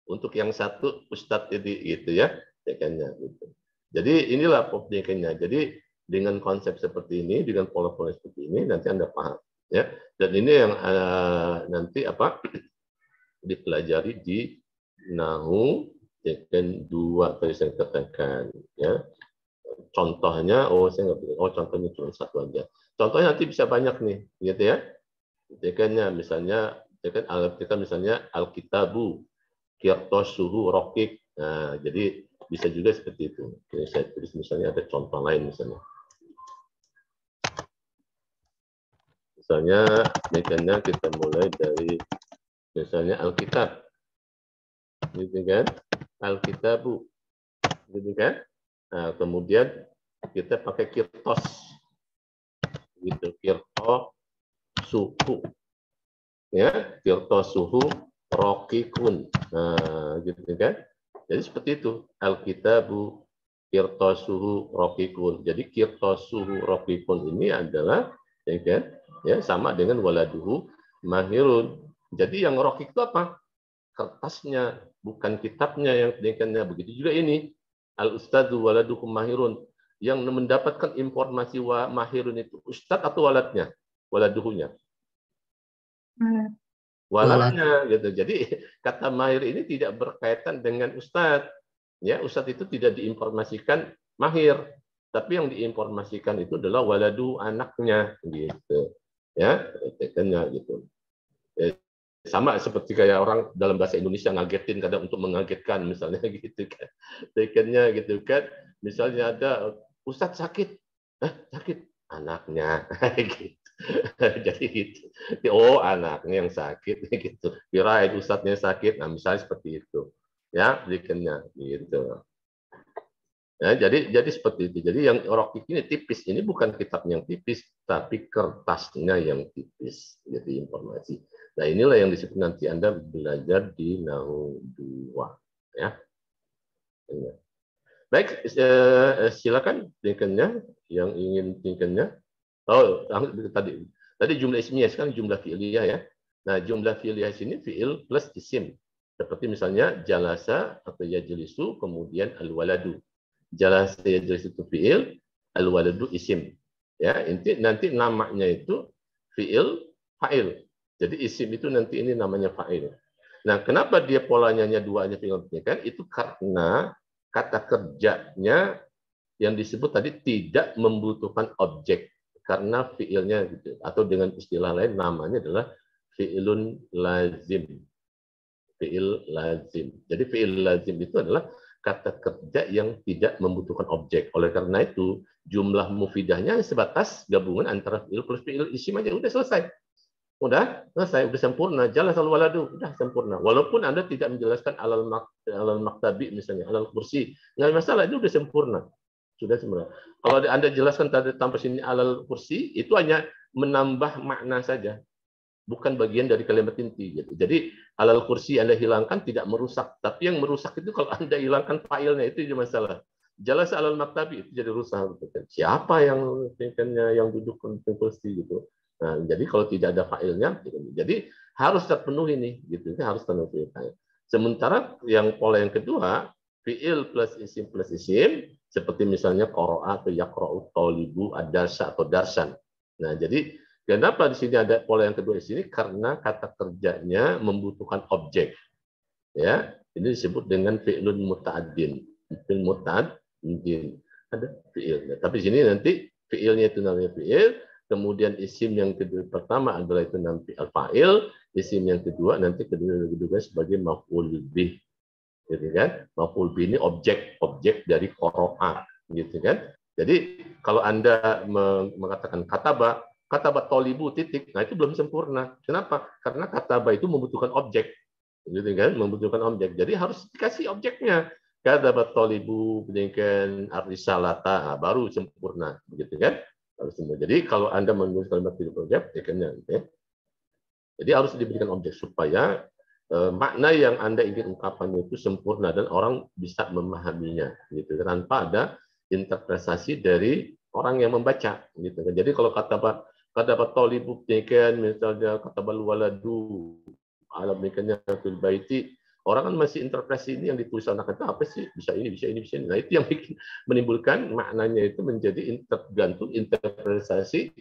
Untuk yang satu ustadz jadi gitu ya. Gitu. Jadi inilah pembikinnya. Jadi dengan konsep seperti ini, dengan pola-pola seperti ini nanti Anda paham ya. Dan ini yang nanti apa? Dipelajari di nahu tekan dua tadi saya katakan ya. Contohnya saya nggak contohnya cuma satu aja. Contohnya nanti bisa banyak nih gitu ya. Tekannya misalnya tekan kita misalnya alkitabu kirtosuhu rokik. Nah, jadi bisa juga seperti itu. Jadi saya tulis misalnya ada contoh lain misalnya. Misalnya tekannya kita mulai dari misalnya alkitab. Gitu kan? Alkitabu. Gitu kan? Nah, kemudian kita pakai kirtos. Gitu, kirto suhu. Ya, kirto suhu rokikun. Nah, gitu kan? Jadi seperti itu. Alkitabu kirto suhu rokikun. Jadi kirto suhu rokikun ini adalah ya kan? Ya, sama dengan waladuhu mahirun. Jadi yang rokik itu apa? Kertasnya, bukan kitabnya yang pendidikannya. Begitu juga ini. Al-Ustadzu waladuhum mahirun. Yang mendapatkan informasi mahirun itu Ustadz atau waladnya? Waladuhunya. Waladnya. Gitu. Jadi kata mahir ini tidak berkaitan dengan Ustadz. Ya, Ustadz itu tidak diinformasikan mahir. Tapi yang diinformasikan itu adalah waladu anaknya. Gitu. Ya, gitu. Sama seperti kayak orang dalam bahasa Indonesia ngagetin kadang untuk mengagetkan misalnya gitu kan. Tekennya gitu kan. Misalnya ada Ustadz sakit. Sakit anaknya gitu. Jadi gitu. Oh, anaknya yang sakit gitu. Kirain Ustadznya sakit. Nah, misalnya seperti itu. Ya, tekennya gitu. Ya, jadi seperti itu. Jadi yang rokik ini tipis. Ini bukan kitab yang tipis, tapi kertasnya yang tipis. Jadi informasi. Nah, inilah yang disebut nanti Anda belajar di Nahu 2. Ya. Baik, silakan tingkatnya yang ingin tingkatnya. Oh, tadi jumlah ismiyah, sekarang jumlah fi'liyah ya. Nah, jumlah fi'liyah sini fi'il plus isim. Seperti misalnya jalasa atau yajlisu, kemudian al-waladu. Jalasa yajlisu itu fi'il, al-waladu isim. Ya, nanti namanya itu fi'il fa'il. Jadi isim itu nanti ini namanya fa'il. Nah, kenapa dia polanya duanya fi'il kan? Itu karena kata kerjanya yang disebut tadi tidak membutuhkan objek karena fi'ilnya gitu. Atau dengan istilah lain namanya adalah fi'ilun lazim. Fi'il lazim. Jadi fi'il lazim itu adalah kata kerja yang tidak membutuhkan objek. Oleh karena itu, jumlah mufidahnya sebatas gabungan antara fi'il plus fi'il isim aja udah selesai. Udah selesai, udah sempurna. Jalan selalu waladu, udah sempurna. Walaupun Anda tidak menjelaskan alal maktabi misalnya, alal kursi, nggak masalah, itu udah sempurna. Sudah sempurna. Kalau Anda jelaskan tadi tanpa sini alal kursi, itu hanya menambah makna saja, bukan bagian dari kalimat inti. Gitu. Jadi alal kursi Anda hilangkan tidak merusak, tapi yang merusak itu kalau Anda hilangkan failnya itu masalah. Jelas alal maktabi itu jadi rusak. Siapa yang duduk di kursi gitu? Nah, jadi kalau tidak ada failnya, jadi harus terpenuhi nih, gitu. Harus terpenuhi. Sementara yang pola yang kedua, fiil plus isim, seperti misalnya qara'a atau yaqra'u thalibu ad-darsa atau darsan. Nah, jadi kenapa di sini ada pola yang kedua di sini? Karena kata kerjanya membutuhkan objek. Ya, ini disebut dengan fi'lun muta'addin. Fi'il muta'addin. Ada fi'il. Tapi di sini nanti fi'ilnya itu namanya fi'il, kemudian isim yang kedua pertama adalah itu nanti al-fa'il, Isim yang kedua nanti kedua sebagai maf'ul bih, gitu kan? Maf'ul bih ini objek dari qara'a, gitu kan? Jadi kalau Anda mengatakan kataba tolibu titik, nah itu belum sempurna. Kenapa? Karena kataba itu membutuhkan objek, gitu kan? Membutuhkan objek. Jadi harus dikasih objeknya. Kataba tolibu dengan arisalata, nah, baru sempurna, begitu kan? Harus sempurna. Jadi kalau Anda menulis kalimat tidak objek, ya. Jadi harus diberikan objek supaya makna yang Anda ingin ungkapkan itu sempurna dan orang bisa memahaminya, gitu, tanpa ada interpretasi dari orang yang membaca, gitu kan. Jadi kalau kata tolibu kan misalnya kata waladu alam nikahnya fil baiti, orang kan masih interpretasi ini yang ditulis anak itu apa sih, bisa ini bisa ini bisa ini. Nah itu yang bikin menimbulkan maknanya itu menjadi tergantung interpretasi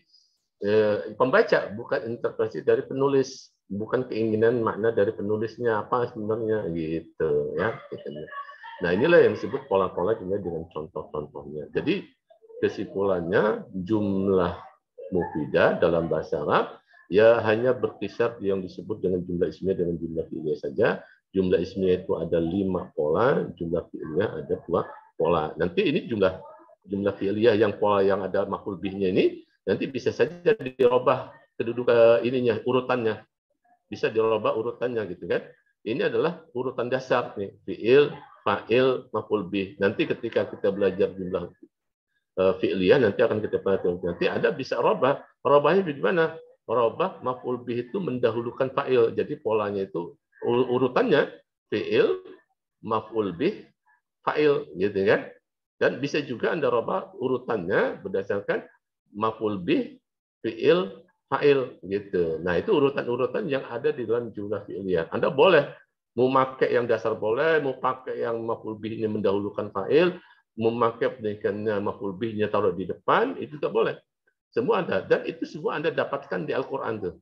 pembaca, bukan interpretasi dari penulis, bukan keinginan makna dari penulisnya apa sebenarnya, gitu ya. Nah inilah yang disebut pola-pola dengan contoh-contohnya. Jadi kesimpulannya jumlah mufidah dalam bahasa Arab ya hanya berkisar yang disebut dengan jumlah ismiyah dengan jumlah fi'liyah saja. Jumlah ismiyah itu ada 5 pola, jumlah fi'liyah ada 2 pola. Nanti ini jumlah fi'liyah yang pola yang ada maf'ul bihnya ini nanti bisa saja dirubah kedudukan ininya, urutannya. Bisa dirubah urutannya, gitu kan. Ini adalah urutan dasar nih, fi'il, fa'il, maf'ul bih. Nanti ketika kita belajar jumlah fi'liyah nanti akan kita pelajari. Nanti Anda bisa robah. Robahnya bagaimana? Robah maf'ul bih itu mendahulukan fa'il. Jadi polanya itu urutannya fi'il, maf'ul bih, fa'il, gitu kan. Dan bisa juga Anda robah urutannya berdasarkan maf'ul bih, fi'il, fa'il, gitu. Nah, itu urutan-urutan yang ada di dalam jumlah fi'liyah. Anda boleh mau pakai yang dasar boleh, mau pakai yang maf'ul bihnya mendahulukan fa'il, memakai pendidikannya maf'ul bihnya taruh di depan, itu tidak boleh. Semua ada, dan itu semua Anda dapatkan di Al-Qur'an tuh.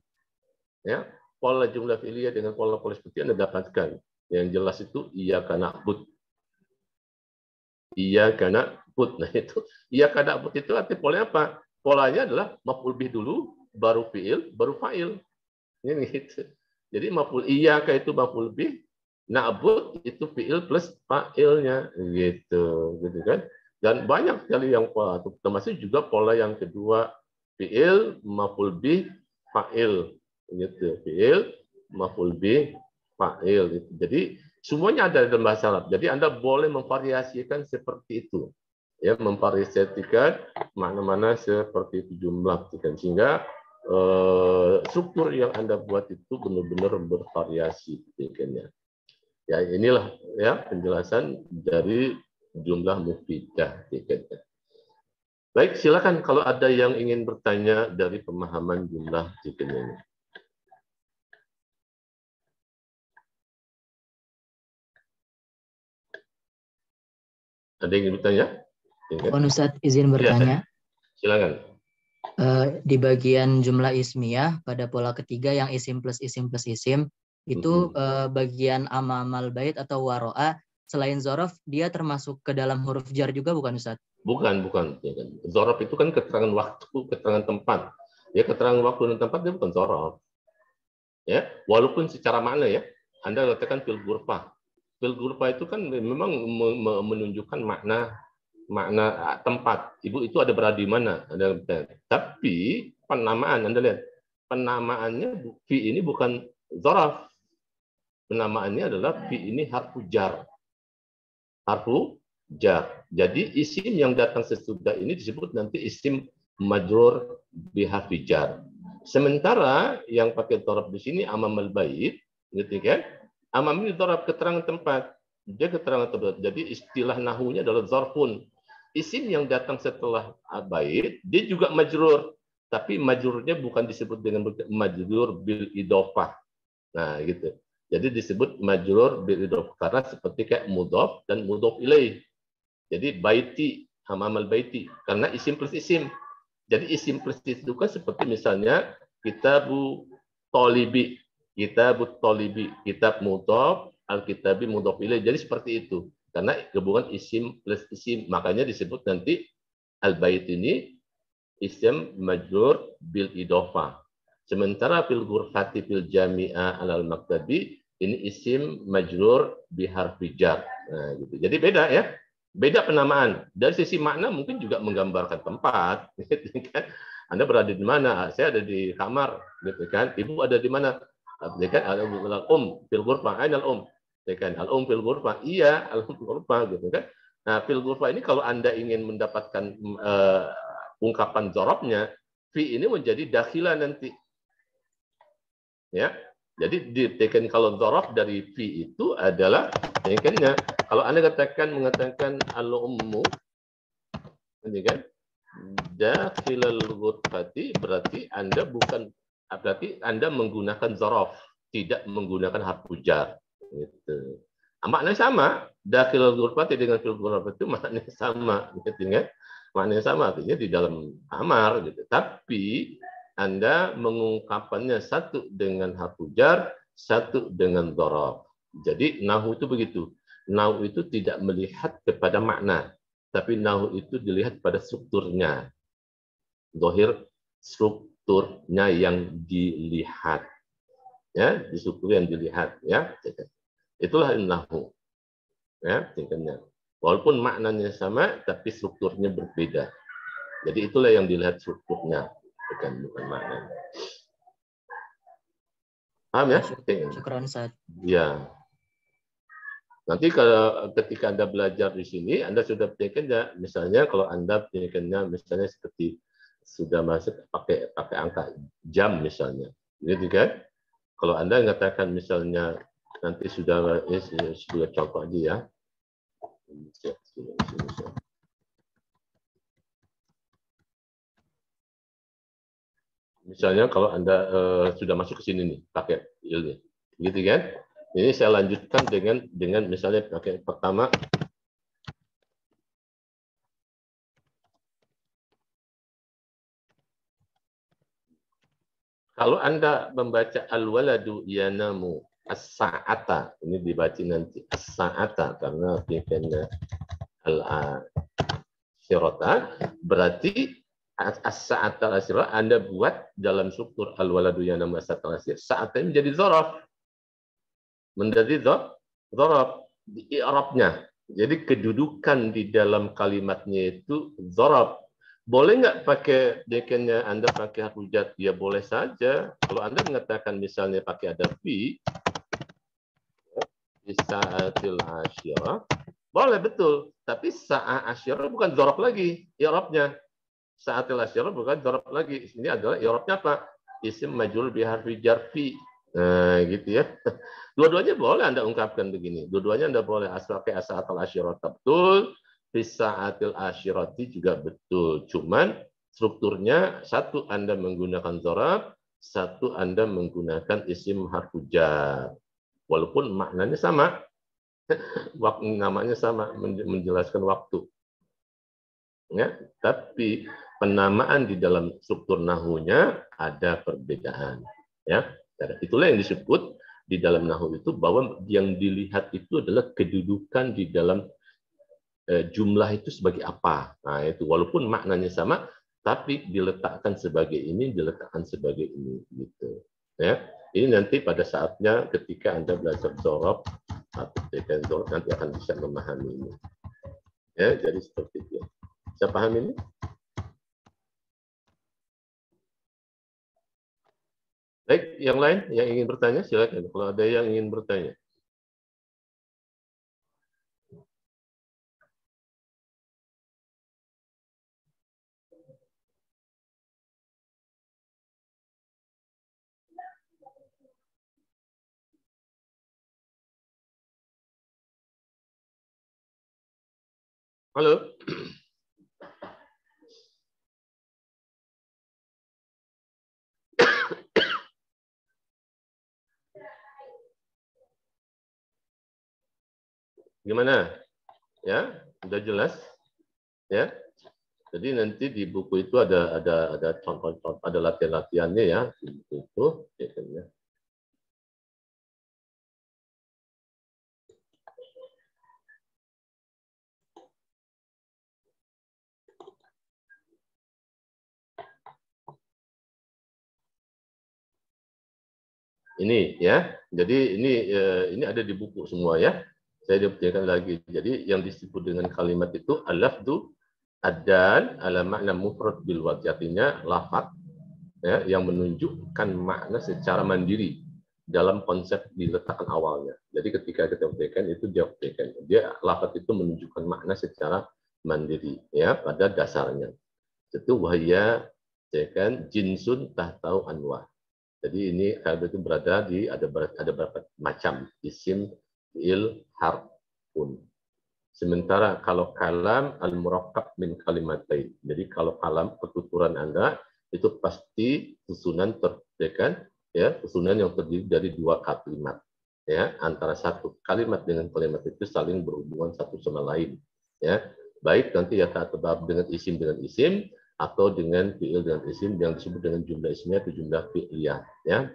Ya, pola jumlah fi'liyah dengan pola-pola seperti Anda dapatkan. Yang jelas itu iyyaka na'bud. Iyyaka na'bud. Nah, itu iyyaka na'bud itu arti polanya apa? Polanya adalah maf'ul bih dulu, baru fi'il, baru fa'il. Ini gitu. Jadi maf'ul iyyaka itu maf'ul bih, na'bud itu fi'il plus fa'ilnya, gitu kan. Dan banyak sekali yang pola, termasuk juga pola yang kedua, fi'il, maf'ul bih, fa'il, gitu. Fi'il, maf'ul bih, fa'il. Jadi semuanya ada dalam bahasa Arab. Jadi Anda boleh memvariasikan seperti itu. Ya, memvariasikan mana-mana seperti itu jumlah, sehingga struktur yang Anda buat itu benar-benar bervariasi, ya. Inilah ya penjelasan dari jumlah mufidah. Baik, silakan kalau ada yang ingin bertanya dari pemahaman jumlah ini. Ada yang ingin bertanya? Ustadz, izin bertanya. Ya, silakan. Di bagian jumlah ismiyah pada pola ketiga yang isim plus isim plus isim itu bagian amamal bait atau waro'a selain zorof dia termasuk ke dalam huruf jar juga bukan Ustadz? Bukan. Zorof itu kan keterangan waktu, keterangan tempat. Ya, keterangan waktu dan tempat dia bukan zorof. Ya, walaupun secara makna ya, Anda katakan fil ghurfah. Fil ghurfah itu kan memang menunjukkan makna tempat. Ibu itu ada berada di mana? Tapi penamaan Anda lihat, penamaannya fi ini bukan zorof. Penamaannya adalah fi ini harfu jar. Harfu jar. Jadi isim yang datang sesudah ini disebut nanti isim majrur biharfi jar. Sementara yang pakai dhorob di sini amamal bait, gitu kan? Amam ini dhorob keterangan tempat. Dia keterangan tempat. Jadi istilah nahunya adalah zarfun. Isim yang datang setelah bait, dia juga majrur. Tapi majrurnya bukan disebut dengan majrur bil idofah. Nah, gitu. Jadi disebut majrur bil idofah karena seperti kayak mudhof dan mudhof ilaih. Jadi baiti, amamal baiti karena isim plus isim. Jadi isim plus itu kan seperti misalnya kitabu tolibi, kitab mudhof, al-kitabi mudhof ilaih. Jadi seperti itu. Karena gabungan isim plus isim, makanya disebut nanti al-bait ini isim majrur bil idofah. Sementara fil ghurfati fil jami'a alal maktabi ini isim majrur biharfi jar. Nah, gitu. Jadi beda ya. Beda penamaan. Dari sisi makna mungkin juga menggambarkan tempat, gitu kan. Anda berada di mana? Saya ada di kamar, gitu kan. Ibu ada di mana? Gitu kan. Al-um fil ghurfah, aina al-um? Gitu kan. Al-um fil ghurfah. Iya, al-um fil ghurfah, gitu kan. Nah, fil ghurfah ini kalau Anda ingin mendapatkan ungkapan zorobnya, fi ini menjadi dakhilah nanti. Ya, jadi ditekan kalau dzaraf dari fi itu adalah tekannya. Kalau Anda mengatakan al-ummu, ini kan dakhilal ghurfati, berarti Anda menggunakan dzaraf, tidak menggunakan harfu jar. Gitu. Maknanya sama, dakhilal ghurfati dengan fil ghurfah itu maknanya sama, gitu kan? Maknanya sama, artinya di dalam kamar gitu. Tapi Anda mengungkapkannya satu dengan harfu jar, satu dengan dzaraf. Jadi nahu itu begitu. Nahu itu tidak melihat kepada makna, tapi nahu itu dilihat pada strukturnya. Zahir strukturnya yang dilihat. Ya, di struktur yang dilihat ya. Itulah nahu. Ya, tingkatnya. Walaupun maknanya sama tapi strukturnya berbeda. Jadi itulah yang dilihat strukturnya, bukan maknanya. Paham ya? Syukran Ustaz. Ya. Nanti kalau ketika Anda belajar di sini, Anda sudah pikirnya, misalnya kalau Anda pikirnya misalnya seperti sudah masuk pakai angka jam misalnya, gitu kan? Kalau Anda mengatakan misalnya nanti sudah contoh aja ya. Misalnya kalau Anda sudah masuk ke sini nih pakai ini, gitu kan? Ini saya lanjutkan dengan misalnya pakai pertama. Kalau Anda membaca al-waladu yanamu as-sa'ata, ini dibaca nanti as-sa'ata karena fi'ilnya al-asyirata, berarti as-sa'ata al-asyirah Anda buat dalam struktur al-waladu yanamu as-sa'ata al-asyirah, sa'ata menjadi dzaraf. Menjadi dzaraf di i'rabnya. Jadi kedudukan di dalam kalimatnya itu dzaraf. Boleh nggak pakai dekennya Anda pakai harfu jar? Ya boleh saja. Kalau Anda mengatakan misalnya pakai ada fi sa'atil asyirah, boleh betul. Tapi sa'a asyirah bukan dzaraf lagi i'rabnya. Sa'atil asyirah bukan dzaraf lagi. Ini adalah i'rabnya apa? Isim majrur bi harfi jar fi. Nah, gitu ya. Dua-duanya boleh Anda ungkapkan begini. Dua-duanya Anda boleh pakai asa'atil asyirah betul, Fisa'atil asyirati juga betul. Cuman strukturnya satu Anda menggunakan dzaraf, satu Anda menggunakan isim harfu jar. Walaupun maknanya sama. Namanya sama, menjelaskan waktu. Ya, tapi penamaan di dalam struktur nahunya ada perbedaan. Ya, itulah yang disebut di dalam nahu itu bahwa yang dilihat itu adalah kedudukan di dalam jumlah itu sebagai apa. Nah, itu walaupun maknanya sama, tapi diletakkan sebagai ini, diletakkan sebagai ini, gitu. Ya, ini nanti pada saatnya ketika Anda belajar dzaraf atau tekan dzaraf nanti akan bisa memahami ini. Ya, jadi seperti itu. Bisa paham ini? Baik, yang lain yang ingin bertanya silakan. Kalau ada yang ingin bertanya. Halo. Gimana? Ya, sudah jelas? Ya. Jadi nanti di buku itu ada contoh-contoh, ada latihan-latihannya ya, di buku itu. Ya. Ini ya. Jadi ini ada di buku semua ya. Saya buktikan lagi. Jadi yang disebut dengan kalimat itu al-lafdu ad-dal ala makna mufrad bil wajh, artinya lafaz ya yang menunjukkan makna secara mandiri dalam konsep diletakkan awalnya. Jadi ketika kita buktikan itu dia buktikan. Dia lafaz itu menunjukkan makna secara mandiri ya pada dasarnya. Itu wahya ya kan jinsun tahtau anwa. Jadi ini kalb itu berada di ada berapa macam isim, fiil, harf, pun. Sementara kalau kalam al-murakkab min kalimatain. Jadi kalau kalam pertuturan Anda itu pasti susunan terdekat ya, susunan yang terdiri dari dua kalimat. Ya, antara satu kalimat dengan kalimat itu saling berhubungan satu sama lain. Ya, baik nanti ya ta'addab dengan isim atau dengan fiil dengan isim yang disebut dengan jumlah isimnya atau jumlah fi'liyah ya.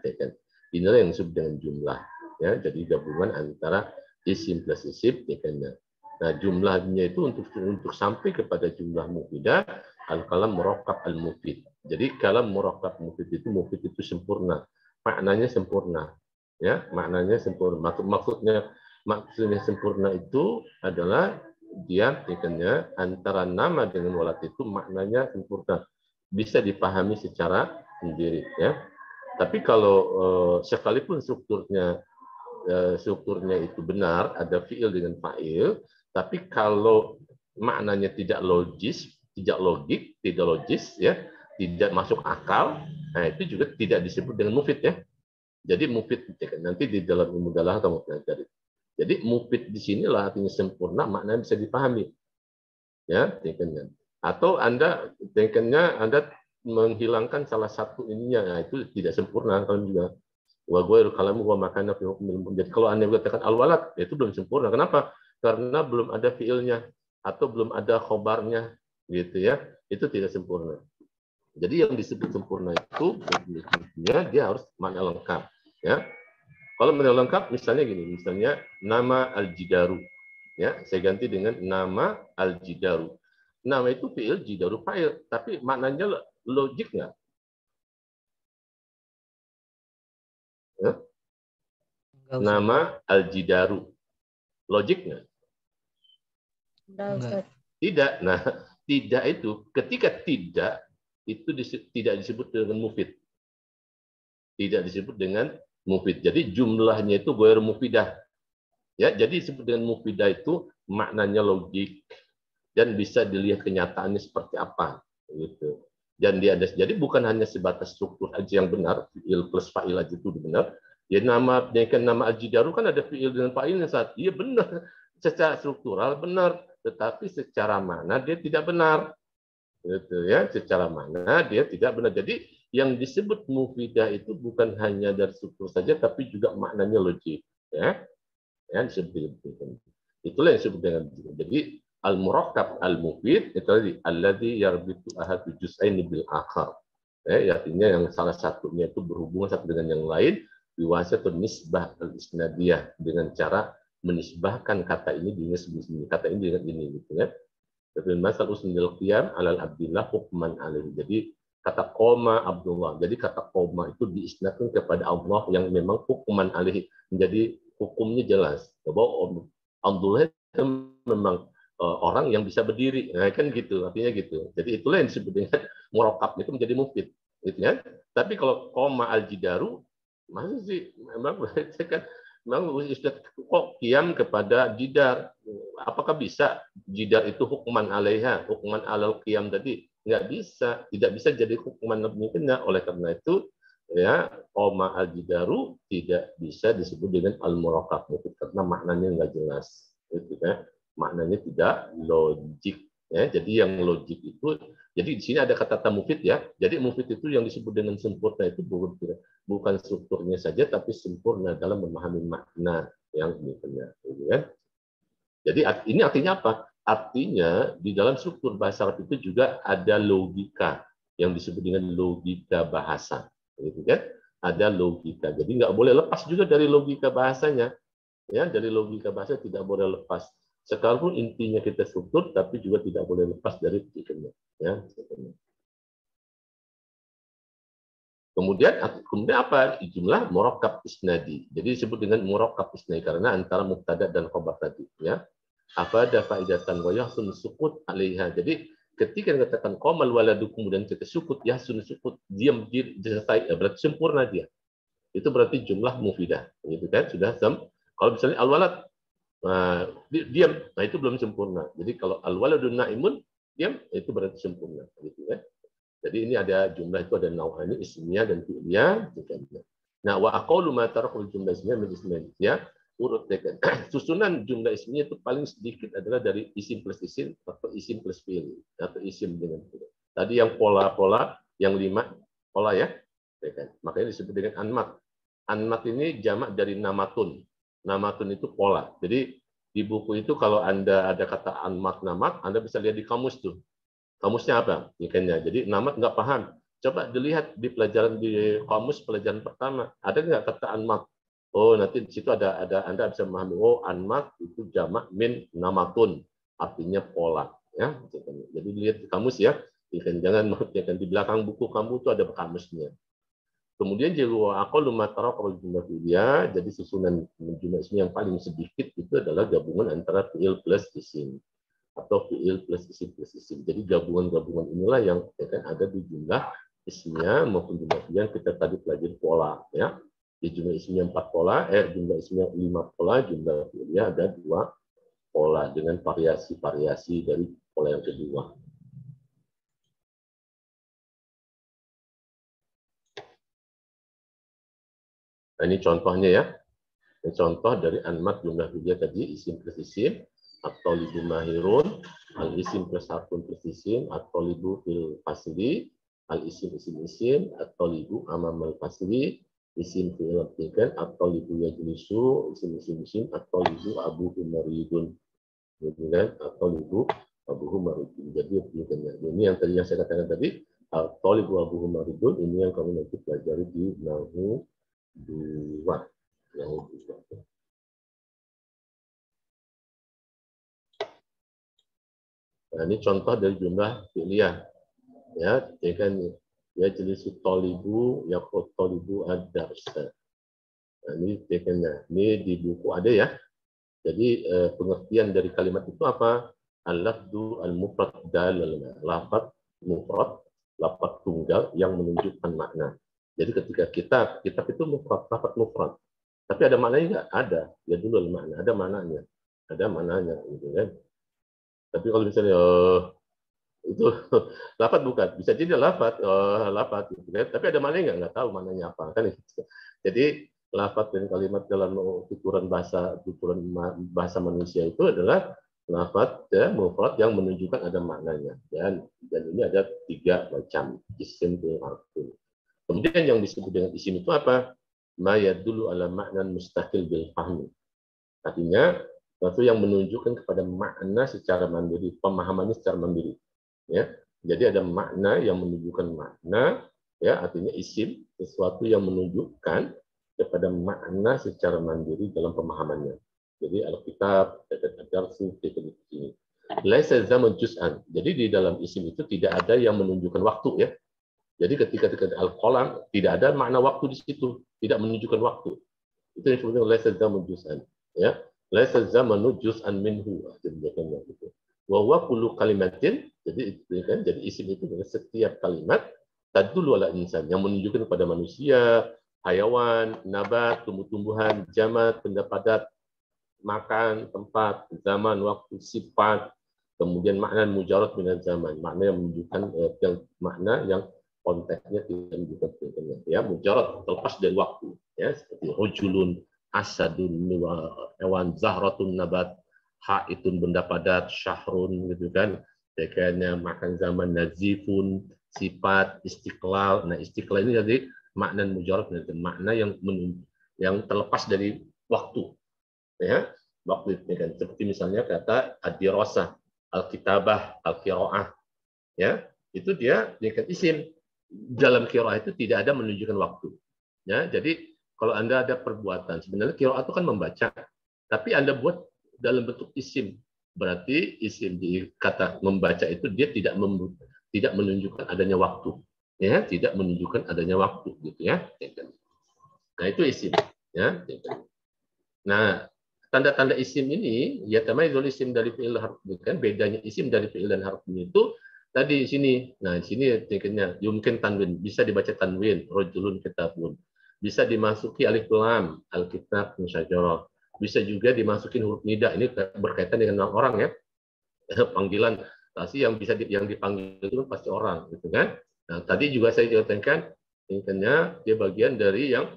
Inilah yang disebut dengan jumlah ya. Jadi gabungan antara isim plus isim ya kan. Nah, jumlahnya itu untuk sampai kepada jumlah mufidah al-kalam murakkab al-mufid. Jadi kalam murakkab mufid itu sempurna. Maknanya sempurna. Ya, maknanya sempurna. Maksudnya sempurna itu adalah dia ikannya antara nama dengan walad itu maknanya sempurna. Bisa dipahami secara sendiri ya. Tapi kalau sekalipun strukturnya itu benar, ada fiil dengan fa'il, tapi kalau maknanya tidak logis, tidak logik, tidak logis, ya, tidak masuk akal, nah itu juga tidak disebut dengan mufid ya. Jadi mufid nanti di dalam ilmu dalah kamu pelajari. Jadi mufid di sinilah artinya sempurna, maknanya bisa dipahami, ya, atau Anda Anda menghilangkan salah satu ininya, nah, itu tidak sempurna kalau juga. Wa ghairu kalamu wa makana fi hukmil. Jadi kalau Anda mengatakan al-walad, itu belum sempurna. Kenapa? Karena belum ada fiilnya atau belum ada khobarnya gitu ya. Itu tidak sempurna. Jadi yang disebut sempurna itu dia harus makna lengkap ya. Kalau makna lengkap misalnya gini, misalnya nama al-jidaru ya, saya ganti dengan nama al-jidaru. Nama itu fiil, jidaru fa'il, tapi maknanya logik nggak? Ya? Nama al-jidaru. Logik nggak? Enggak. Tidak. Nah, tidak itu, ketika tidak, itu tidak disebut dengan mufid. Tidak disebut dengan mufid. Jadi jumlahnya itu ghairu mufidah. Ya, jadi disebut dengan mufidah itu maknanya logik dan bisa dilihat kenyataannya seperti apa gitu. Dan dia ada, jadi bukan hanya sebatas struktur aja yang benar, fiil plus fa'il aja itu benar. Ya nama al-jidaru kan ada fiil dengan fa'ilnya saat. Iya benar. Secara struktural benar, tetapi secara mana dia tidak benar. Gitu ya, secara mana dia tidak benar. Jadi yang disebut mufidah itu bukan hanya dari struktur saja tapi juga maknanya logik, ya. Ya, disebut itu. Itulah yang disebut dengan jadi al-murakkab al-mufid itu tadi alladzi yarbitu ahadu juz'aini bil akhar. Ya, artinya yang salah satunya itu berhubungan satu dengan yang lain biwasatun nisbah al-isnadiyah dengan cara menisbahkan kata ini dengan kata ini dengan ini gitu ya. Tapi masal usnil qiyam alal abdillah hukman alaih. Jadi kata koma Abdullah. Jadi kata koma itu diisnadkan kepada Allah yang memang hukman alaih. Menjadi hukumnya jelas. Bahwa Abdullah itu memang orang yang bisa berdiri. Nah, kan gitu. Artinya gitu. Jadi itulah yang disebut dengan murokab itu menjadi mufid. Gitu ya. Tapi kalau koma al-jidaru, masih sih memang kan memang kok kiam kepada jidar. Apakah bisa jidar itu hukuman alaiha, hukuman alal qiyam tadi? Nggak bisa, tidak bisa jadi hukuman mungkinnya. Oleh karena itu, ya, koma al-jidaru tidak bisa disebut dengan al-murakkab karena maknanya nggak jelas. Itu ya. Maknanya tidak logik. Ya, jadi yang logik itu, jadi di sini ada kata mufid ya. Jadi mufid itu yang disebut dengan sempurna itu bukan strukturnya saja, tapi sempurna dalam memahami makna yang demikian. Ya. Jadi ini artinya apa? Artinya di dalam struktur bahasa Arab itu juga ada logika yang disebut dengan logika bahasa, gitu kan? Ada logika. Jadi nggak boleh lepas juga dari logika bahasanya, ya. Dari logika bahasa tidak boleh lepas. Sekalipun intinya kita struktur, tapi juga tidak boleh lepas dari pikirnya, ya. Kemudian apa? Jumlah murakkab isnadi. Jadi disebut dengan murakkab isnadi karena antara mubtada dan khabar tadi, ya. Apa ada faidatan wa yahsun sukut alaiha. Jadi ketika dikatakan qamal waladu kemudian kita sukut, yahsun sukut, diam disertai, berarti sempurna dia. Itu berarti jumlah mufidah, gitu kan? Sudah kalau misalnya al-walad diam, nah itu belum sempurna. Jadi kalau al-waladun naimun diam, itu berarti sempurna, gitu kan? Jadi ini ada jumlah itu ada nau'ani ismiyah dan fi'liyah. Nah, wa aqallu ma tarakul jumlah ismiyah min ismain. Ya, urut dekan. Susunan jumlah ismiyah itu paling sedikit adalah dari isim plus isim atau isim plus fi'il atau isim dengan fi'il. Tadi yang pola-pola yang 5 pola ya. Dekan. Makanya disebut dengan anmat. Anmat ini jamak dari namatun. Namatun itu pola. Jadi di buku itu kalau Anda ada kata anmat-namat, Anda bisa lihat di kamus tuh. Kamusnya apa? Ikannya. Jadi namat nggak paham. Coba dilihat di pelajaran di kamus pelajaran pertama. Ada nggak kata anmat? Oh, nanti di situ ada Anda bisa memahami. Oh, anmat itu jamak min namatun. Artinya pola. Ya. Jadi lihat di kamus ya. Jangan di belakang buku kamu itu ada kamusnya. Kemudian juga aku lumatara kalau jumlah fi'liyah, jadi susunan jumlah isim yang paling sedikit itu adalah gabungan antara fi'il plus isim atau fi'il plus isim plus isim. Jadi gabungan-gabungan inilah yang kan ada di jumlah isimnya maupun jumlah fi'liyah kita tadi pelajari pola ya. Di jumlah isimnya 4 pola, jumlah isimnya 5 pola, jumlah fi'liyah ada 2 pola dengan variasi-variasi dari pola yang kedua. Nah, ini contohnya ya. Ini contoh dari anmat jumlah fi'liyah tadi, isim plus isim, atau libu mahirun, al isim plus harfun plus isim, atau libu fil fasli, al isim isim isim, atau libu amamal fasli, isim fi'il abdikan, atau libu yajlisu, isim isim isim, atau libu abu humaridun, atau libu abu humaridun. Jadi ini yang tadi yang saya katakan tadi, atau libu abu humaridun, ini yang kami nanti pelajari di Nahu 2. Nah, ini contoh dari jumlah fi'liyah. Ya, kan ya jenis tolibu, ya tolibu ad-darsa. Nah, ini tekannya. Ini di buku ada ya. Jadi pengertian dari kalimat itu apa? Al-lafdu al-mufrad dalal. Lafaz mufrad, lafaz tunggal yang menunjukkan makna. Jadi ketika kitab itu mufrad, lafaz mufrad. Tapi ada maknanya nggak? Ada. Ya dulu makna. Ada maknanya. Ada maknanya. Gitu kan. Tapi kalau misalnya itu lafaz bukan, bisa jadi lafaz gitu kan. Tapi ada maknanya nggak tahu maknanya apa kan. Jadi lafaz dan kalimat dalam tuturan bahasa manusia itu adalah lafaz ya, mufrad yang menunjukkan ada maknanya, dan ini ada 3 macam isim dan harfun. Kemudian yang disebut dengan isim itu apa? Ma yadullu ala ma'nan mustaqil bil fahmi. Artinya sesuatu yang menunjukkan kepada makna secara mandiri, pemahamannya secara mandiri. Ya, jadi ada makna yang menunjukkan makna, ya artinya isim sesuatu yang menunjukkan kepada makna secara mandiri dalam pemahamannya. Jadi Alkitab, Ad-Darsu, ini. Laisa zaman juz'an. Jadi di dalam isim itu tidak ada yang menunjukkan waktu ya. Jadi ketika al-qalam tidak ada makna waktu di situ, tidak menunjukkan waktu. Itu yang disebut laisa zaman juz'an. Ya, laisa zamanu juz'an minhu. Gitu. Wa huwa kullu kalimatin, jadi kan jadi isim itu dengan setiap kalimat tadullu ala insan yang menunjukkan kepada manusia, hayawan, nabat, tumbuh-tumbuhan, jamat, benda padat, makan, tempat, zaman, waktu, sifat, kemudian makna mujarrad min zaman, makna yang menunjukkan makna yang konteksnya tidak menunjukkan ya, mujarrad terlepas dari waktu ya, seperti rajulun, asadun, hewan, zahratun, nabat, haitun benda padat, syahrun gitu kan, kayaknya makan zaman, nazifun sifat, istiqlal. Nah istiqlal ini jadi makna mujarrad, makna yang terlepas dari waktu ya, waktu itu kan, seperti misalnya kata ad-dirasah, al-kitabah, al-qiraah ya, itu dia kan isim. Dalam qiraah itu tidak ada menunjukkan waktu ya. Jadi kalau Anda ada perbuatan, sebenarnya qiraah itu kan membaca, tapi Anda buat dalam bentuk isim, berarti isim di kata membaca itu dia tidak menunjukkan adanya waktu ya, tidak menunjukkan adanya waktu, gitu ya. Nah, itu isim, ya. Nah, tanda-tanda isim ini, ya tamayyuzul isim dari fi'il harf, kan bedanya isim dari fi'il dan harf itu tadi di sini. Nah, di sini tingkatnya yumkin tanwin, bisa dibaca tanwin, rajulun kitabun. Bisa dimasuki alif lam, alkitab musyajarah. Bisa juga dimasukin huruf nida, ini berkaitan dengan orang ya. Panggilan pasti yang bisa yang dipanggil itu pasti orang, gitu kan. Nah, tadi juga saya jelaskan tingkatnya dia bagian dari yang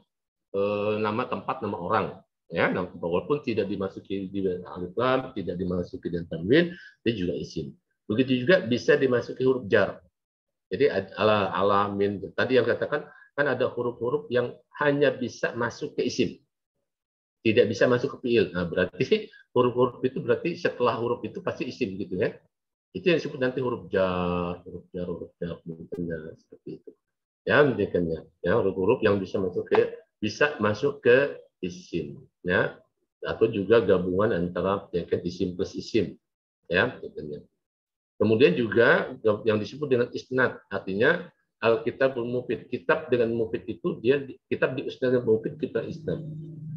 nama tempat, nama orang, ya. Nama walaupun tidak dimasuki di alif lam, tidak dimasuki dengan tanwin, dia juga isim. Begitu juga bisa dimasuki huruf jar. Jadi alamin tadi yang katakan kan ada huruf-huruf yang hanya bisa masuk ke isim, tidak bisa masuk ke fiil. Nah, berarti huruf-huruf itu berarti setelah huruf itu pasti isim, gitu ya. Itu yang disebut nanti huruf jar, seperti itu. Ya, menjadikannya ya huruf-huruf yang bisa masuk ke isim, ya, atau juga gabungan antara ya, isim plus isim, ya. Kemudian juga yang disebut dengan isnad, artinya Alkitabul Mufid, kitab dengan mufid itu dia kitab diisnad dengan mufid, kita isnad.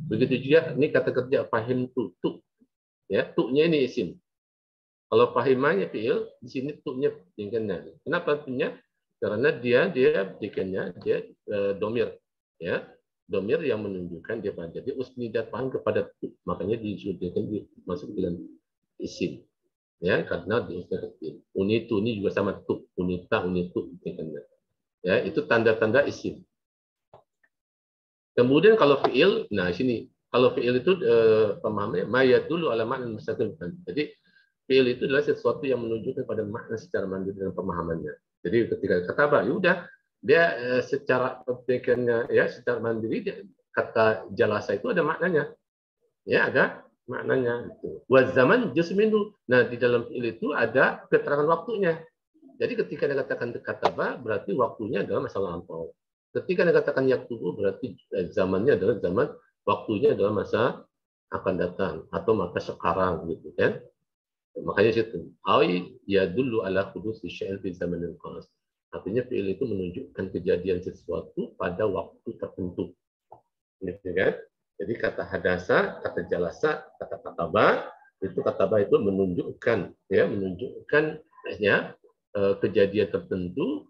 Begitu juga ini kata kerja fahim tu, ya, tu-nya ini isim. Kalau fahimanya fiil, di sini tu-nya tinggalnya. Kenapa tu-nya? Karena dia bikinnya dia domir, ya, domir yang menunjukkan dia pada. Jadi usnidat paham kepada tu, makanya disebutkan masuk dalam isim. Ya, karena unitu ini juga sama tu, unita, unitu, ya, itu tanda-tanda isim. Kemudian kalau fiil, nah sini kalau fiil itu pemahamannya mayat dulu alamat dan mustaqil. Jadi fiil itu adalah sesuatu yang menunjukkan pada makna secara mandiri dan pemahamannya. Jadi ketika kataba, ya udah dia secara pikirnya ya secara mandiri dia, kata jalasa itu ada maknanya, ya ada maknanya itu. Wa zaman jusminu. Nah, di dalam fiil itu ada keterangan waktunya. Jadi ketika dikatakan kataba berarti waktunya adalah masa lampau. Ketika dikatakan yaktubu berarti zamannya adalah zaman, waktunya adalah masa akan datang atau masa sekarang, gitu kan. Makanya situ ai ya dulu ala khudusi syai'in fi zamanil khas. Artinya fiil itu menunjukkan kejadian sesuatu pada waktu tertentu. Gitu kan? Jadi kata hadasa, kata jalasa, kata kataba itu menunjukkan menunjukkan ya kejadian tertentu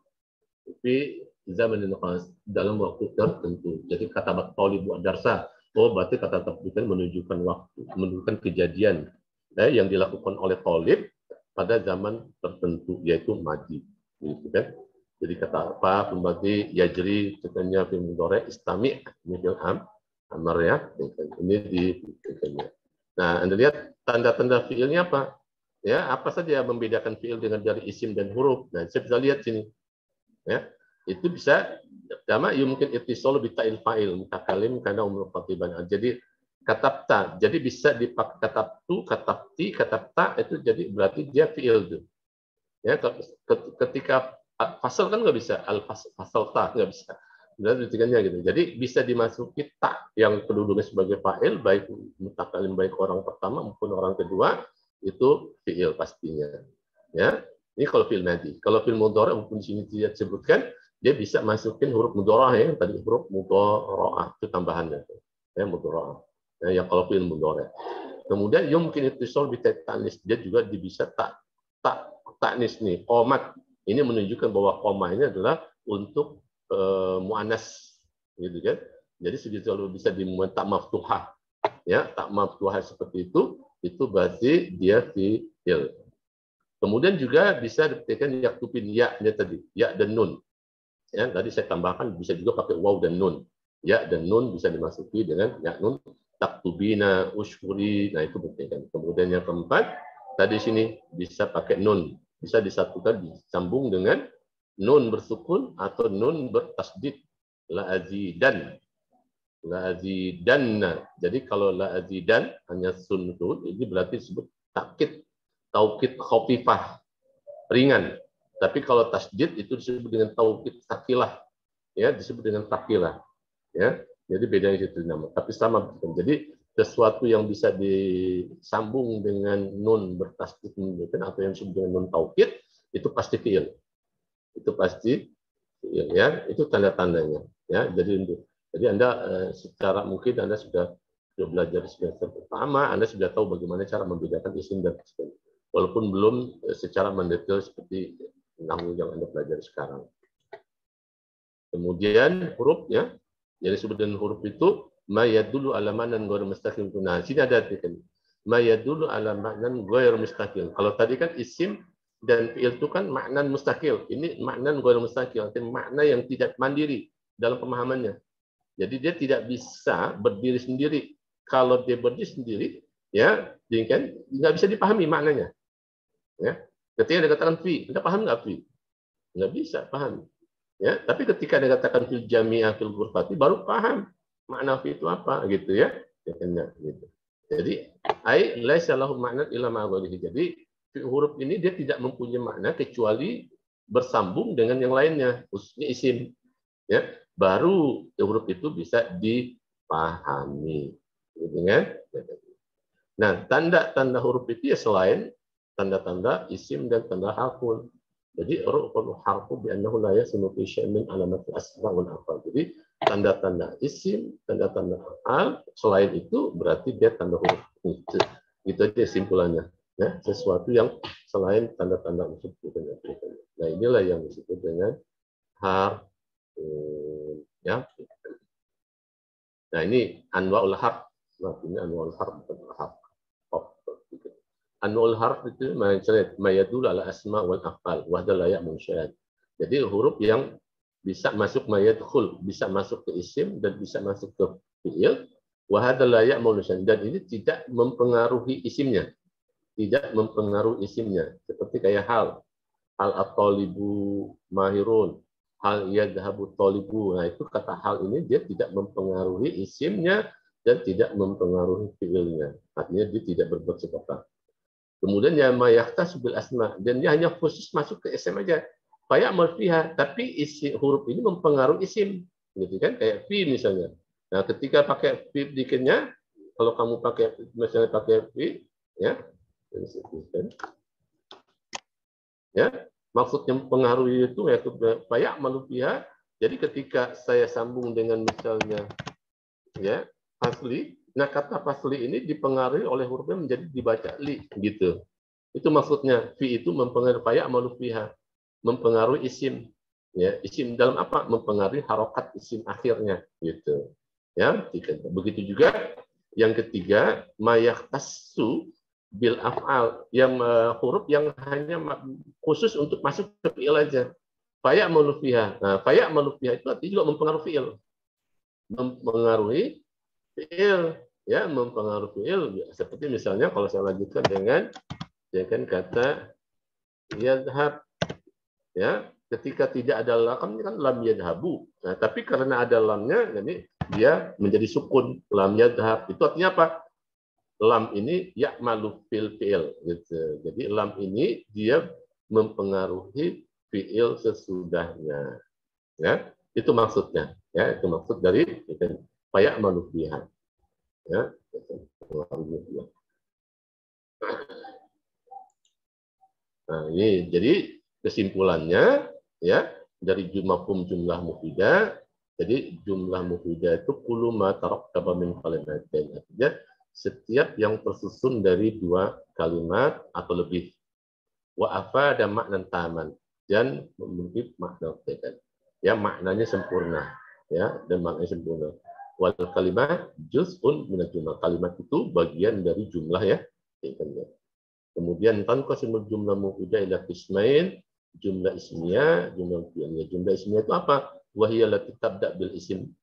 di zaman khas dalam waktu tertentu. Jadi kata tolibu darsa, berarti kata tertentu menunjukkan waktu, menunjukkan kejadian yang dilakukan oleh tolib pada zaman tertentu, yaitu madi. Gitu kan? Jadi kata apa? Pembagi yajri, contohnya fil mudhari istami, ini fil amar ya. Ini di. Nah, Anda lihat tanda-tanda fiilnya apa? Ya, apa saja yang membedakan fiil dengan dari isim dan huruf? Nah, saya bisa lihat sini. Ya, itu bisa sama mungkin ittisal bi ta'il fa'il mutakalim karena umur qatiban. Jadi katabta, jadi bisa dipakai katabtu, katabti, katabta itu jadi berarti dia fiil tuh. Ya, ketika fasal kan nggak bisa, al fasal ta nggak bisa. Berarti gitu. Jadi bisa dimasuki tak yang kedudukannya sebagai fa'il, baik mutakalim baik orang pertama maupun orang kedua, itu fiil pastinya. Ya, ini kalau fiil madi. Kalau fiil mudhari maupun di sini tidak disebutkan, dia bisa masukin huruf mudhari ya, tadi huruf mudhari itu tambahannya. Ya, mudhari. Ya, yang kalau fiil mudhari. Kemudian yumkin ittisal bi ta'nis, dia juga bisa taknis nih, qomat. Ini menunjukkan bahwa koma ini adalah untuk mu'anas, gitu kan. Jadi selalu bisa dimuat tak maftuhah, ya, tak maftuhah seperti itu berarti dia fiil. Kemudian juga bisa dipikirkan yaktubin ya-nya tadi, ya dan nun. Ya, tadi saya tambahkan bisa juga pakai waw dan nun. Ya dan nun bisa dimasuki dengan ya nun, taktubina, ushkuri, nah itu buktikan. Kemudian yang keempat, tadi sini bisa pakai nun, bisa disatukan, disambung dengan nun bersukun atau nun bertasdid, la azidan, la azidanna. Jadi kalau la azidan hanya sun itu, ini berarti disebut takkid, taukid khafifah, ringan. Tapi kalau tasdid itu disebut dengan taukid takilah, ya, disebut dengan takilah, ya. Jadi bedanya itu nama. Tapi sama. Jadi sesuatu yang bisa disambung dengan nun bertasdid atau yang disebut dengan nun taukid itu pasti fiil. Itu pasti fiil, ya. Itu tanda-tandanya, ya. Jadi Anda secara mungkin Anda sudah belajar semester pertama, Anda sudah tahu bagaimana cara membedakan isim dan fiil. Walaupun belum secara mendetail seperti nahwu yang Anda pelajari sekarang. Kemudian huruf, ya, yang disebut dengan huruf itu ma yadullu ala ma'nan ghairu mustaqil. Nah, sini ada artikel ma yadullu ala ma'nan ghairu mustaqil. Kalau tadi kan isim dan fi'il itu kan maknan mustaqil. Ini maknan ghairu mustaqil, artinya makna yang tidak mandiri dalam pemahamannya. Jadi dia tidak bisa berdiri sendiri. Kalau dia berdiri sendiri, ya, dia kan nggak bisa dipahami maknanya. Ya. Ketika dikatakan fi, Anda paham nggak fi? Nggak bisa paham. Ya, tapi ketika dikatakan fil jami'ah fil ghurfati baru paham makna fi itu apa gitu, ya. Gitu. Jadi ai laisa lahu ma'nan illa ma ghairihi. Jadi huruf ini dia tidak mempunyai makna kecuali bersambung dengan yang lainnya, khususnya isim. Ya, baru huruf itu bisa dipahami. Gitu, kan? Nah, tanda-tanda huruf itu ya selain tanda-tanda isim dan tanda harfun. Jadi harfu bi annahu la yasmu fi syai'in min alamat asma wal afal. Jadi tanda-tanda isim, tanda-tanda hal selain itu berarti dia tanda huruf. Itu aja simpulannya. Ya, sesuatu yang selain tanda-tanda unsur. Nah, inilah yang disebut dengan harf. Ya. Nah, ini anwaul harf. Nah, ini anwaul harf bukan harf. Anwaul harf itu mayadul ala asma wal afal wahda layak munsyad. Jadi huruf yang bisa masuk mayadkhul, bisa masuk ke isim dan bisa masuk ke fi'il, wahda layak munsyad, dan ini tidak mempengaruhi isimnya. Tidak mempengaruhi isimnya. Seperti kayak hal at-talibu mahirun, hal yadhabu talibu. Nah, itu kata hal ini dia tidak mempengaruhi isimnya dan tidak mempengaruhi fi'ilnya. Artinya dia tidak berbuat seperti. Kemudian ya mayahtas bil asma, dan dia hanya khusus masuk ke isim aja. Kayak malfiha, tapi isi huruf ini mempengaruhi isim, gitu kan? Kayak fi misalnya. Nah, ketika pakai fi dikitnya, kalau kamu pakai misalnya pakai fi, ya, ya, maksudnya mempengaruhi itu ya kayak malfiha. Jadi ketika saya sambung dengan misalnya, ya, asli. Nah, kata fasli ini dipengaruhi oleh hurufnya menjadi dibaca li, gitu. Itu maksudnya. Fi itu mempengaruhi fayak malufiha, mempengaruhi isim. Ya, isim dalam apa? Mempengaruhi harokat isim akhirnya, gitu. Ya, begitu juga yang ketiga, mayahtasu bil af'al, yang huruf yang hanya khusus untuk masuk ke fi'il aja. Fayak malufiha. Nah, fayak malufiha itu artinya juga mempengaruhi fi'il. Mempengaruhi fi'il, ya, mempengaruhi fi'il. Seperti misalnya kalau saya lanjutkan dengan kata yadhab, ya, ketika tidak ada lam kan lam yadhabu. Nah, tapi karena ada lamnya, jadi dia menjadi sukun, lam yadhab. Itu artinya apa? Lam ini ya'malu fil fi'il, gitu. Jadi lam ini dia mempengaruhi fi'il sesudahnya. Ya, itu maksudnya. Ya, itu maksud dari ya'malu fiha. Ya, nah, ini jadi kesimpulannya, ya, dari mafhum jumlah mufidah. Jadi jumlah mufidah itu kullu ma tarakkaba min kalimatain. Artinya setiap yang tersusun dari dua kalimat atau lebih. Wa afada maknan taman, dan memiliki makna tekan. Ya, maknanya sempurna, ya, dan maknanya sempurna. Wal kalimat juz'un min jumlah. Kalimat itu bagian dari jumlah, ya. Kemudian tanqasimul jumlah mufidah ila qismain, jumlah ismiyah, jumlah fi'liyah. Jumlah ismiyah itu apa? Wahiyya lati tabda bil isim.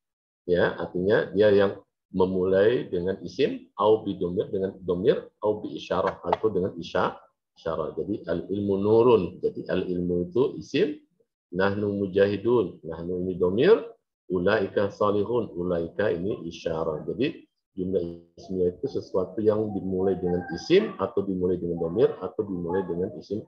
Ya, artinya dia yang memulai dengan isim, au bi domir, dengan domir, au bi isyarah, atau dengan isyarah. Jadi al ilmu nurun. Jadi al ilmu itu isim, nahnu mujahidun, nahnu ini domir, ulaika salihun, ulaika ini isyarah. Jadi jumlah ismiyah itu sesuatu yang dimulai dengan isim, atau dimulai dengan domir, atau dimulai dengan isim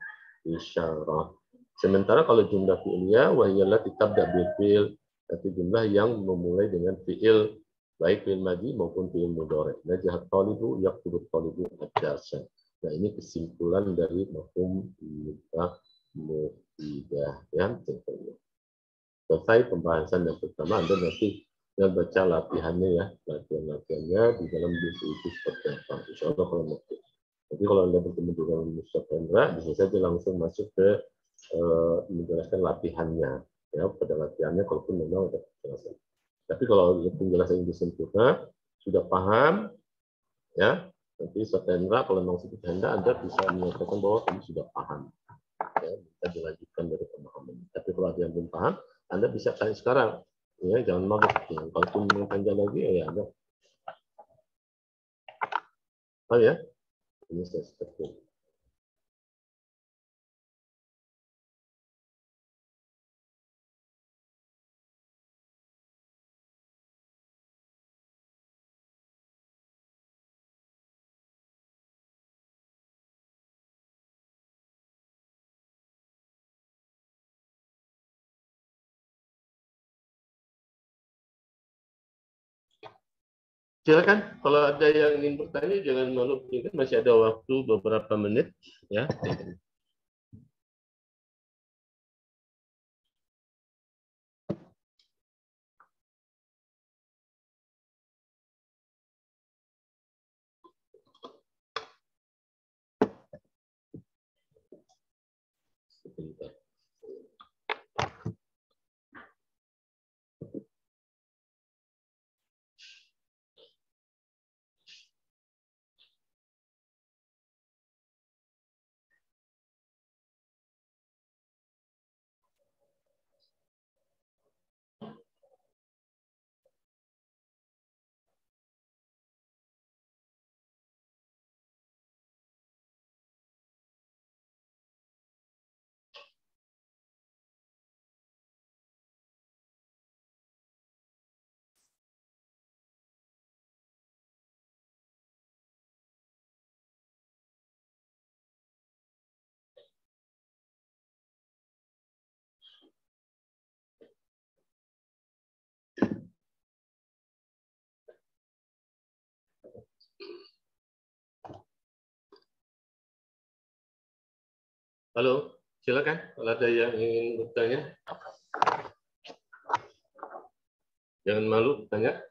isyarah. Sementara kalau jumlah fi'liyah, wahiyallah tabda bil fi'il, itu jumlah yang memulai dengan fi'il, baik fi'il madhi maupun fi'il mudhari'. Najahat talibu yaqtulu talibu ad-darsa. Nah, ini kesimpulan dari mafhum jumlah mufidah, ya. selesai pembahasan yang pertama, Anda nanti tinggal baca latihannya ya, latihan-latihannya di dalam buku itu seperti apa. Insya Allah kalau nanti. Jadi kalau Anda bertemu dengan Ustaz Hendra, bisa saja langsung masuk ke menjelaskan latihannya. Ya, pada latihannya kalaupun memang ada penjelasan. Tapi kalau penjelasan itu sempurna, sudah paham, ya, nanti Ustaz Hendra kalau memang seperti Anda bisa menyatakan bahwa kamu sudah paham. Ya, bisa dilanjutkan dari pemahaman. Tapi kalau ada yang belum paham, Anda bisa tanya sekarang. Ya, jangan malu. Kalau mau tanya lagi, ya Anda. Oh ya, ini saya seperti ini. Silakan, kalau ada yang ingin bertanya, jangan malu. Ini masih ada waktu beberapa menit, ya. Sebentar. Halo, silakan kalau ada yang ingin bertanya. Jangan malu bertanya.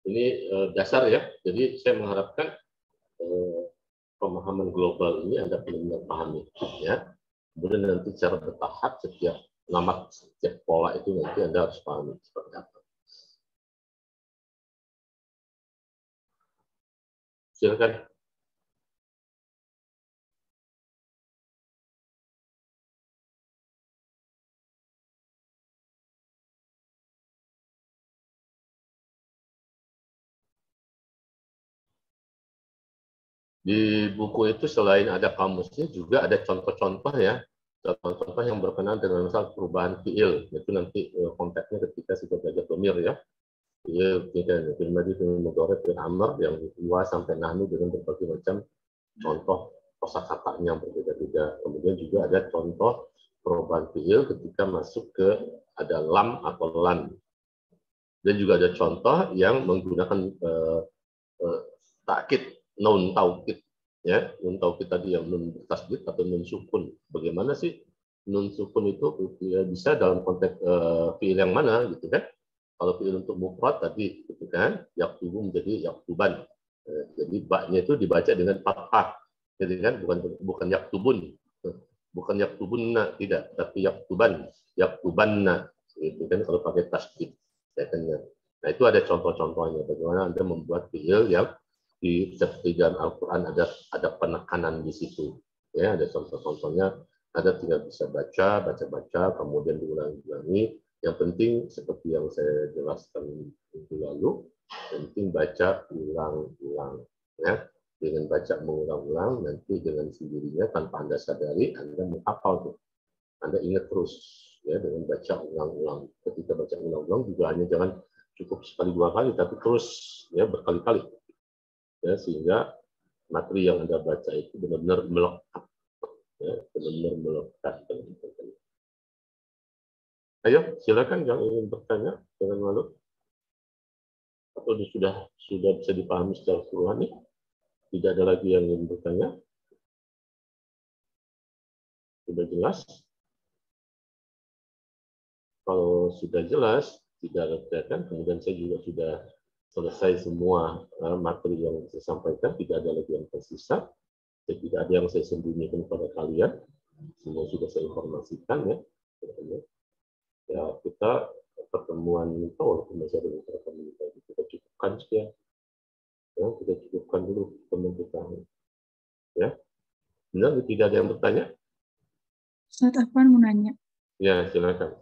Ini dasar ya. Jadi saya mengharapkan pemahaman global ini Anda benar-benar pahami. Ya. Kemudian nanti secara bertahap setiap pola itu nanti Anda harus pahami seperti apa. Silakan. Di buku itu selain ada kamusnya juga ada contoh-contoh ya, contoh-contoh yang berkenaan dengan misal perubahan fiil. Itu nanti konteksnya ketika sudah belajar domir ya. Fiil, fiil madi, fiil mudhari, fiil amr yang dua sampai nahnu dengan berbagai macam contoh kosakatanya yang berbeda-beda. Kemudian juga ada contoh perubahan fiil ketika masuk ke ada lam atau lan. Dan juga ada contoh yang menggunakan takkid, nun taukid, ya, nun taukid tadi yang nun tasdid atau nun sukun. Bagaimana sih nun sukun itu ya, bisa dalam konteks fiil yang mana gitu kan? Kalau fiil untuk mufrad tadi gitu kan, yaktubu menjadi yaktuban. Jadi baknya itu dibaca dengan fathah, jadi kan bukan yaktubun, bukan yaktubunna tidak, tapi yaktuban, yaktubanna, itu kan kalau pakai tasdid. Nah itu ada contoh-contohnya bagaimana Anda membuat fiil yang di seperti dalam Al-Quran ada penekanan di situ. Ya, ada contoh-contohnya, Anda tinggal bisa baca, kemudian diulangi. Yang penting seperti yang saya jelaskan minggu lalu, penting baca ulang-ulang. Ya, dengan baca mengulang-ulang, nanti dengan sendirinya tanpa Anda sadari, Anda menghafal tuh. Anda ingat terus ya dengan baca ulang-ulang. Ketika baca ulang-ulang juga hanya jangan cukup sekali dua kali, tapi terus ya berkali-kali. Ya, sehingga materi yang Anda baca itu benar-benar melekat, ya, benar-benar melekat. Ayo, silakan yang ingin bertanya, jangan malu. Atau sudah bisa dipahami secara keseluruhan nih? Tidak ada lagi yang ingin bertanya? Sudah jelas? kalau sudah jelas, tidak ada kemudian saya juga sudah selesai semua materi yang saya sampaikan, tidak ada lagi yang tersisa, tidak ada yang saya sembunyikan kepada kalian, semua sudah saya informasikan ya. Ya kita pertemuan itu walaupun masih ada beberapa menit lagi, kita cukupkan sekian. Ya, kita cukupkan dulu teman kita. Ya, benar tidak ada yang bertanya? Ustaz Afwan mau nanya. Ya, silakan.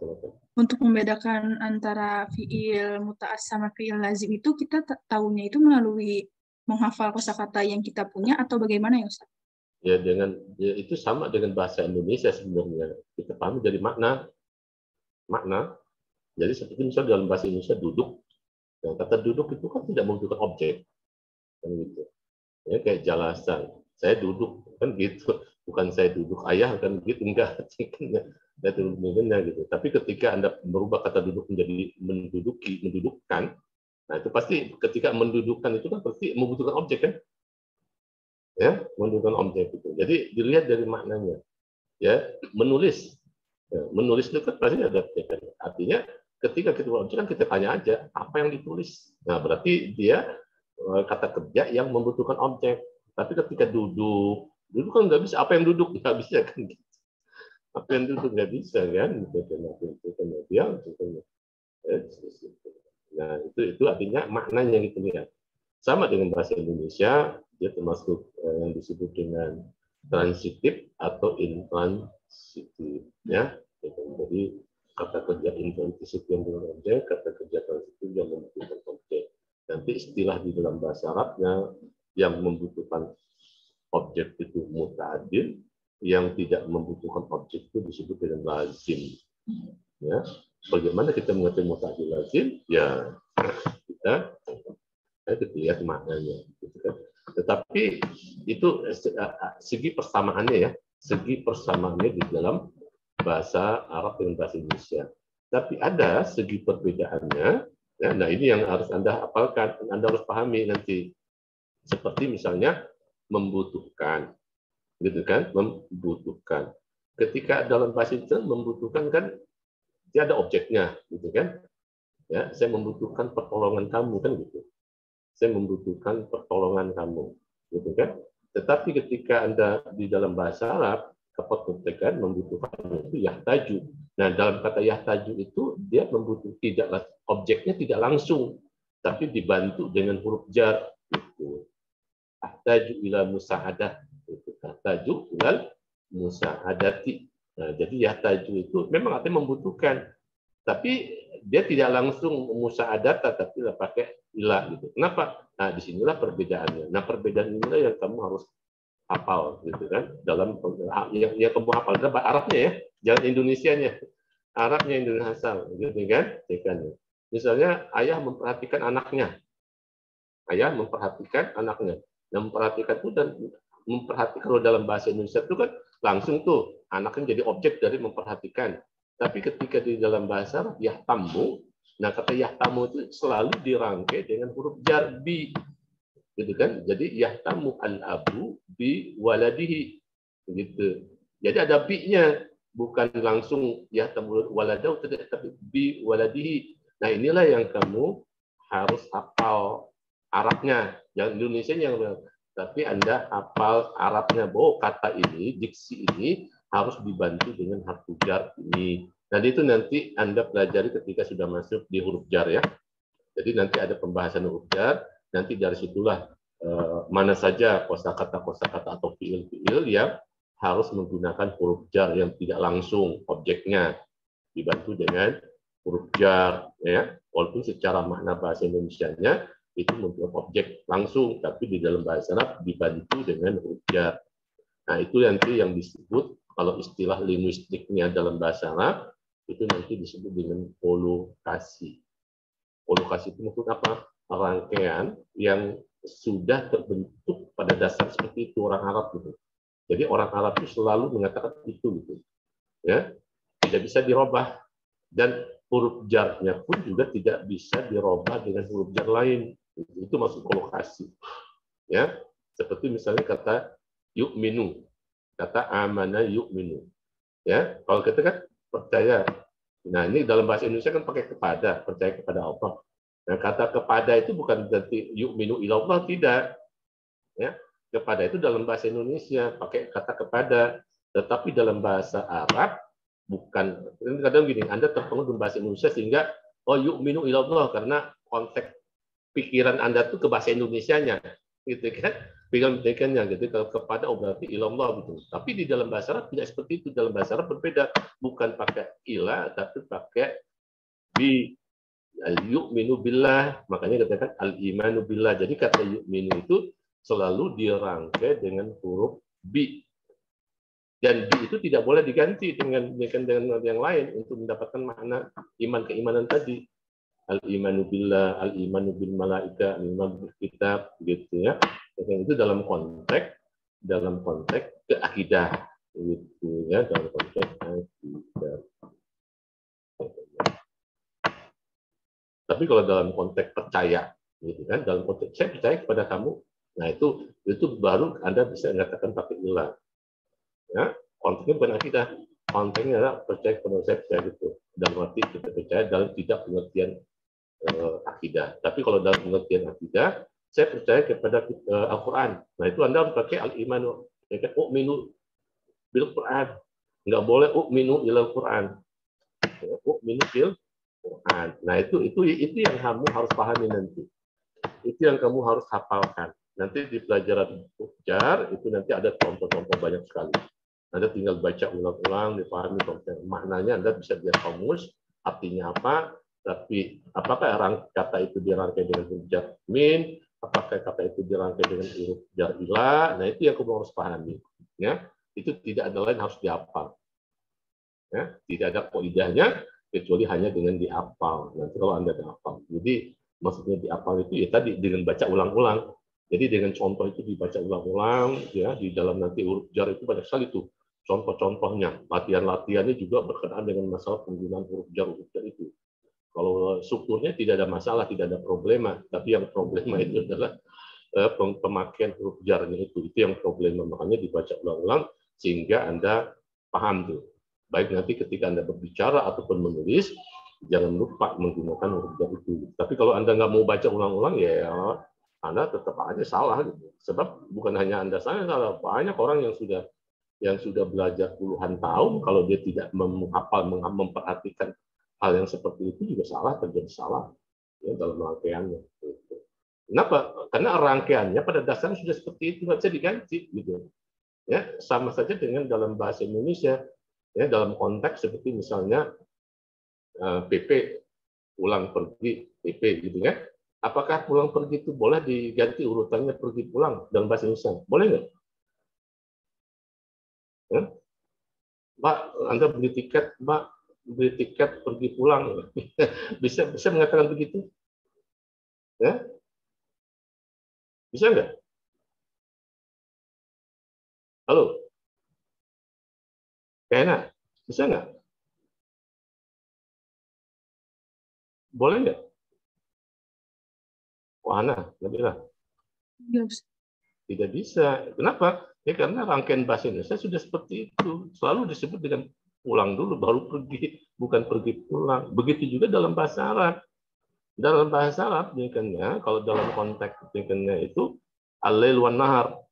Untuk membedakan antara fiil muta'as sama fiil lazim itu kita tahunya itu melalui menghafal kosakata yang kita punya atau bagaimana ya Ustaz? Ya itu sama dengan bahasa Indonesia sebenarnya. Kita pahami dari makna. Jadi seperti misalnya dalam bahasa Indonesia duduk. Nah, kata duduk itu kan tidak membutuhkan objek. Kan gitu. Ya, kayak jelasan. Saya duduk kan gitu. Bukan saya duduk ayah kan gitu enggak. Gitu. Tapi ketika Anda merubah kata duduk menjadi mendudukkan, nah itu pasti ketika mendudukkan itu kan pasti membutuhkan objek kan? Ya, membutuhkan objek itu. Jadi dilihat dari maknanya. Ya, menulis. Ya, menulis itu kan pasti ada objek. Artinya ketika kita objek kan kita tanya aja apa yang ditulis. Nah, berarti dia kata kerja yang membutuhkan objek. Tapi ketika duduk kan nggak bisa. Apa yang duduk nggak bisa kan? Apa yang duduk nggak bisa kan? Nah itu artinya maknanya gitu ya. Sama dengan bahasa Indonesia, dia termasuk yang disebut dengan transitif atau intransitif ya. Jadi kata kerja intransitif yang dengan objek, kata kerja transitif yang membutuhkan objek. Nanti istilah di dalam bahasa Arabnya yang membutuhkan objek itu muta'addil, yang tidak membutuhkan objek itu disebut dengan lazim. Ya, bagaimana kita mengerti muta'addil lazim? Ya, kita lihat maknanya. Gitu kan. Tetapi itu segi persamaannya ya, segi persamaannya di dalam bahasa Arab dengan bahasa Indonesia. Tapi ada segi perbedaannya. Ya, nah ini yang harus Anda hafalkan, Anda harus pahami nanti. Seperti misalnya membutuhkan, gitu kan? Membutuhkan. Ketika dalam bahasa Indonesia membutuhkan kan dia ada objeknya, gitu kan? Ya, saya membutuhkan pertolongan kamu kan gitu. Saya membutuhkan pertolongan kamu, gitu kan? Tetapi ketika Anda di dalam bahasa Arab, kepetekan membutuhkan itu yahtaju. Nah, dalam kata yahtaju itu dia membutuhkan tidak objeknya tidak langsung, tapi dibantu dengan huruf jar. Gitu. Yahtaju ila musa'adah. Yahtaju ila musa'adati. Nah, jadi yahtaju itu memang artinya membutuhkan, tapi dia tidak langsung musa'adat, tapi pakai ilah gitu. Kenapa? Nah, disinilah perbedaannya. Nah, perbedaan inilah yang kamu harus hafal gitu kan. Dalam yang kamu hafal adalah Arabnya ya, jangan Indonesianya. Arabnya Indonesia gitu kan. Misalnya ayah memperhatikan anaknya. Ayah memperhatikan anaknya. Nah, memperhatikan itu dan memperhatikan kalau dalam bahasa Indonesia itu kan langsung tuh anaknya jadi objek dari memperhatikan. Tapi ketika di dalam bahasa Arab yahtamu, nah kata yahtamu itu selalu dirangkai dengan huruf jar bi, gitu kan? Jadi yahtamu al-abu bi waladihi, gitu. Jadi ada bi-nya, bukan langsung yahtamu waladahu, tapi bi waladihi. Nah inilah yang kamu harus hafal Arabnya, yang Indonesia yang tapi Anda hafal Arabnya. Bahwa kata ini, diksi ini harus dibantu dengan harfu jar ini. Nah, itu nanti Anda pelajari ketika sudah masuk di huruf jar ya. Jadi nanti ada pembahasan huruf jar, nanti dari situlah mana saja kosakata atau fiil-fiil yang harus menggunakan huruf jar yang tidak langsung objeknya dibantu dengan huruf jar ya. Walaupun secara makna bahasa Indonesianya itu mempunyai objek langsung, tapi di dalam bahasa Arab dibantu dengan huruf jar. Nah, itu nanti yang disebut, kalau istilah linguistiknya dalam bahasa Arab, itu nanti disebut dengan kolokasi. Kolokasi itu maksud apa? Rangkaian yang sudah terbentuk pada dasar seperti itu orang Arab gitu. Jadi orang Arab itu selalu mengatakan itu gitu. Ya, tidak bisa dirubah, dan huruf jarnya pun juga tidak bisa dirubah dengan huruf jar lain. Itu maksud kolokasi. Ya, seperti misalnya kata yu'minu, kata amana yu'minu. Ya, kalau kita kan percaya, Nah, ini dalam bahasa Indonesia kan pakai kepada, percaya kepada Allah. Nah, kata kepada itu bukan berarti yu'minu ilallah, tidak. Ya, kepada itu dalam bahasa Indonesia pakai kata kepada, tetapi dalam bahasa Arab bukan. Kadang gini, Anda terpengaruh dengan bahasa Indonesia sehingga oh yu'minu ilallah karena konteks pikiran Anda tuh ke bahasa Indonesianya, gitu kan? Pikirannya gitu, kalau kepada oh berarti ilallah gitu. Tapi di dalam bahasa Arab tidak seperti itu. Dalam bahasa Arab berbeda, bukan pakai ilah tapi pakai bi. Al-yu'minu billah, makanya katakan al-imanu billah. Jadi kata yu'minu itu selalu dirangkai dengan huruf bi. Dan bi itu tidak boleh diganti dengan yang lain untuk mendapatkan makna iman keimanan tadi. Al-imanu billah, al-imanu bil malaika, al-imanu bil kitab, gitu ya. Dan itu dalam konteks keakidah, gitu ya, dalam konteks akidah. Tapi kalau dalam konteks percaya, gitu kan, dalam konteks saya percaya kepada kamu, nah itu baru Anda bisa mengatakan pakai ilah. Ya, konteksnya bukan akidah, konteksnya adalah percaya kepada saya percaya gitu. Dalam arti kita percaya dalam tidak pengertian akidah. Tapi kalau dalam pengertian akidah, saya percaya kepada Al-Quran. Nah itu Anda harus pakai al-imanu, u'minu bil Quran. Nggak boleh u'minu ilal Quran. U'minu bil Quran. Nah itu yang kamu harus pahami nanti. Itu yang kamu harus hafalkan. Nanti di pelajaran ujar itu nanti ada contoh-contoh banyak sekali. Anda tinggal baca ulang-ulang, dipahami maknanya, Anda bisa lihat kamus, artinya apa, tapi apakah kata itu dirangkai dengan huruf jar min, apakah kata itu dirangkai dengan huruf jar ilah, nah itu yang kamu harus pahami. Ya, itu tidak ada lain harus dihafal. Ya, tidak ada kaidahnya kecuali hanya dengan dihafal. Nanti kalau Anda dihafal, jadi maksudnya dihafal itu ya tadi dengan baca ulang-ulang. Jadi dengan contoh itu dibaca ulang-ulang, ya di dalam nanti huruf jar itu banyak sekali tuh contoh-contohnya. Latihan-latihannya juga berkenaan dengan masalah penggunaan huruf jar itu. Kalau strukturnya tidak ada masalah, tidak ada problema. Tapi yang problema itu adalah pemakaian huruf jarnya itu yang problema. Makanya dibaca ulang-ulang sehingga Anda paham tuh. Baik nanti ketika Anda berbicara ataupun menulis, jangan lupa menggunakan huruf jar itu. Tapi kalau Anda nggak mau baca ulang-ulang, ya Anda tetap aja salah. Gitu. Sebab bukan hanya Anda salah, banyak orang yang sudah belajar puluhan tahun, kalau dia tidak menghafal, memperhatikan hal yang seperti itu juga terjadi salah ya, dalam rangkaiannya. Kenapa? Karena rangkaiannya pada dasarnya sudah seperti itu, nggak bisa diganti. Gitu. Ya, sama saja dengan dalam bahasa Indonesia, ya, dalam konteks seperti misalnya PP, pulang pergi, PP, gitu ya. Apakah pulang pergi itu boleh diganti urutannya pergi pulang dalam bahasa Indonesia? Boleh nggak? Ya? Mbak, Anda beli tiket pergi pulang, bisa mengatakan begitu? Ya? Bisa nggak? Halo? Kayaknya, bisa nggak? Boleh nggak? Wahana, nggak bisa. Tidak bisa. Kenapa? Ya karena rangkaian bahasa Indonesia sudah seperti itu. Selalu disebut dengan pulang dulu, baru pergi. Bukan pergi pulang. Begitu juga dalam bahasa Arab. Dalam bahasa Arab, kalau dalam konteks itu, al-lail wan nahar.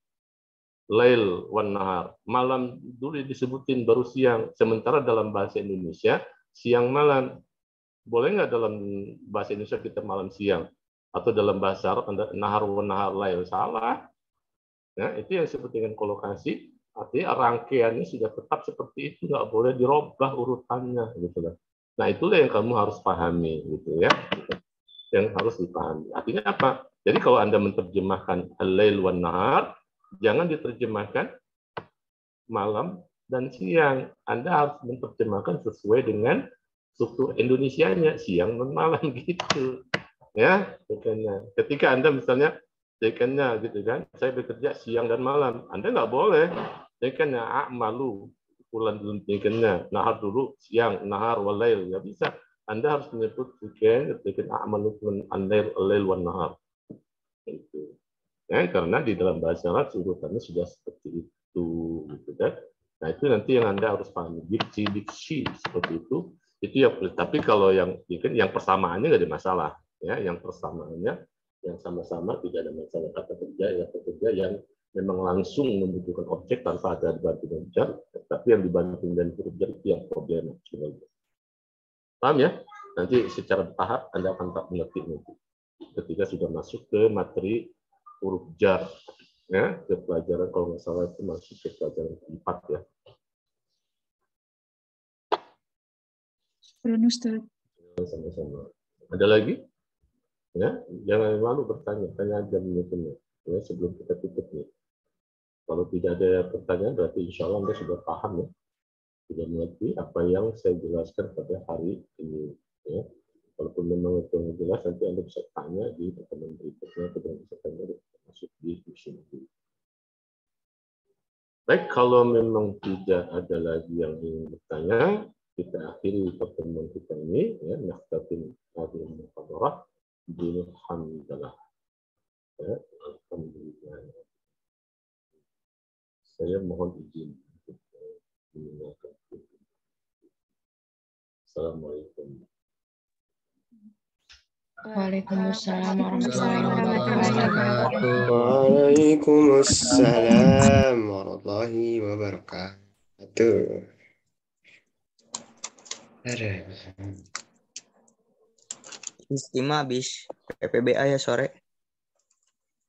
Lail wan nahar. Malam dulu disebutin baru siang. Sementara dalam bahasa Indonesia, siang malam. Boleh nggak dalam bahasa Indonesia kita malam siang? Atau dalam bahasa Arab, nahar wan nahar lail. Salah. Ya, itu yang disebut dengan kolokasi, artinya rangkaiannya sudah tetap seperti itu, nggak boleh dirubah urutannya, gitu. Nah itulah yang kamu harus pahami, gitu ya, yang harus dipahami. Artinya apa? Jadi kalau Anda menerjemahkan al-lail wan nahar, jangan diterjemahkan malam dan siang. Anda harus menerjemahkan sesuai dengan struktur Indonesianya, siang dan malam gitu. Ya, ketika Anda misalnya dekannya gitu kan, saya bekerja siang dan malam. Anda nggak boleh dekannya malu bulan dulu dekannya, nahar dulu siang, nahar walail, nggak bisa. Anda harus menyebut dekan malu bulan alail wan nahar. Itu. Ya, karena di dalam bahasa Arab urutannya sudah seperti itu, gitu kan. Nah itu nanti yang Anda harus pahami, diksi seperti itu Itu ya, tapi kalau yang mungkin yang persamaannya nggak ada masalah, ya. Yang persamaannya yang sama-sama tidak ada masalah, kata kerja yang memang langsung membutuhkan objek tanpa ada dibantu dengan verb, tapi yang dibantu dengan huruf jar itu yang problem. Paham ya? Nanti secara bertahap Anda akan tak mengerti nanti ketika sudah masuk ke materi huruf jar, ya, ke pelajaran kalau nggak salah itu masuk ke pelajaran keempat ya. Sama-sama. Ada lagi? Ya, jangan lalu bertanya, tanya aja menurutnya. Ya, sebelum kita tutup nih. Kalau tidak ada pertanyaan, berarti insya Allah Anda sudah paham ya, sudah mengerti apa yang saya jelaskan pada hari ini. Ya. Walaupun memang itu yang jelas, nanti Anda bisa tanya di pertemuan berikutnya, atau bisa tanya masuk di diskusi nanti. Baik, kalau memang tidak ada lagi yang ingin bertanya, kita akhiri pertemuan kita ini, ya, naktatin hadil muhadarah bilhamdalah. Ya, alhamdulillah. Saya mohon izin untuk meninggalkan. Assalamualaikum. Waalaikumsalam warahmatullahi wabarakatuh. Waalaikumsalam warahmatullahi wabarakatuh. Istimewa habis PPBA ya sore.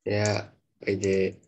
Ya, PJ.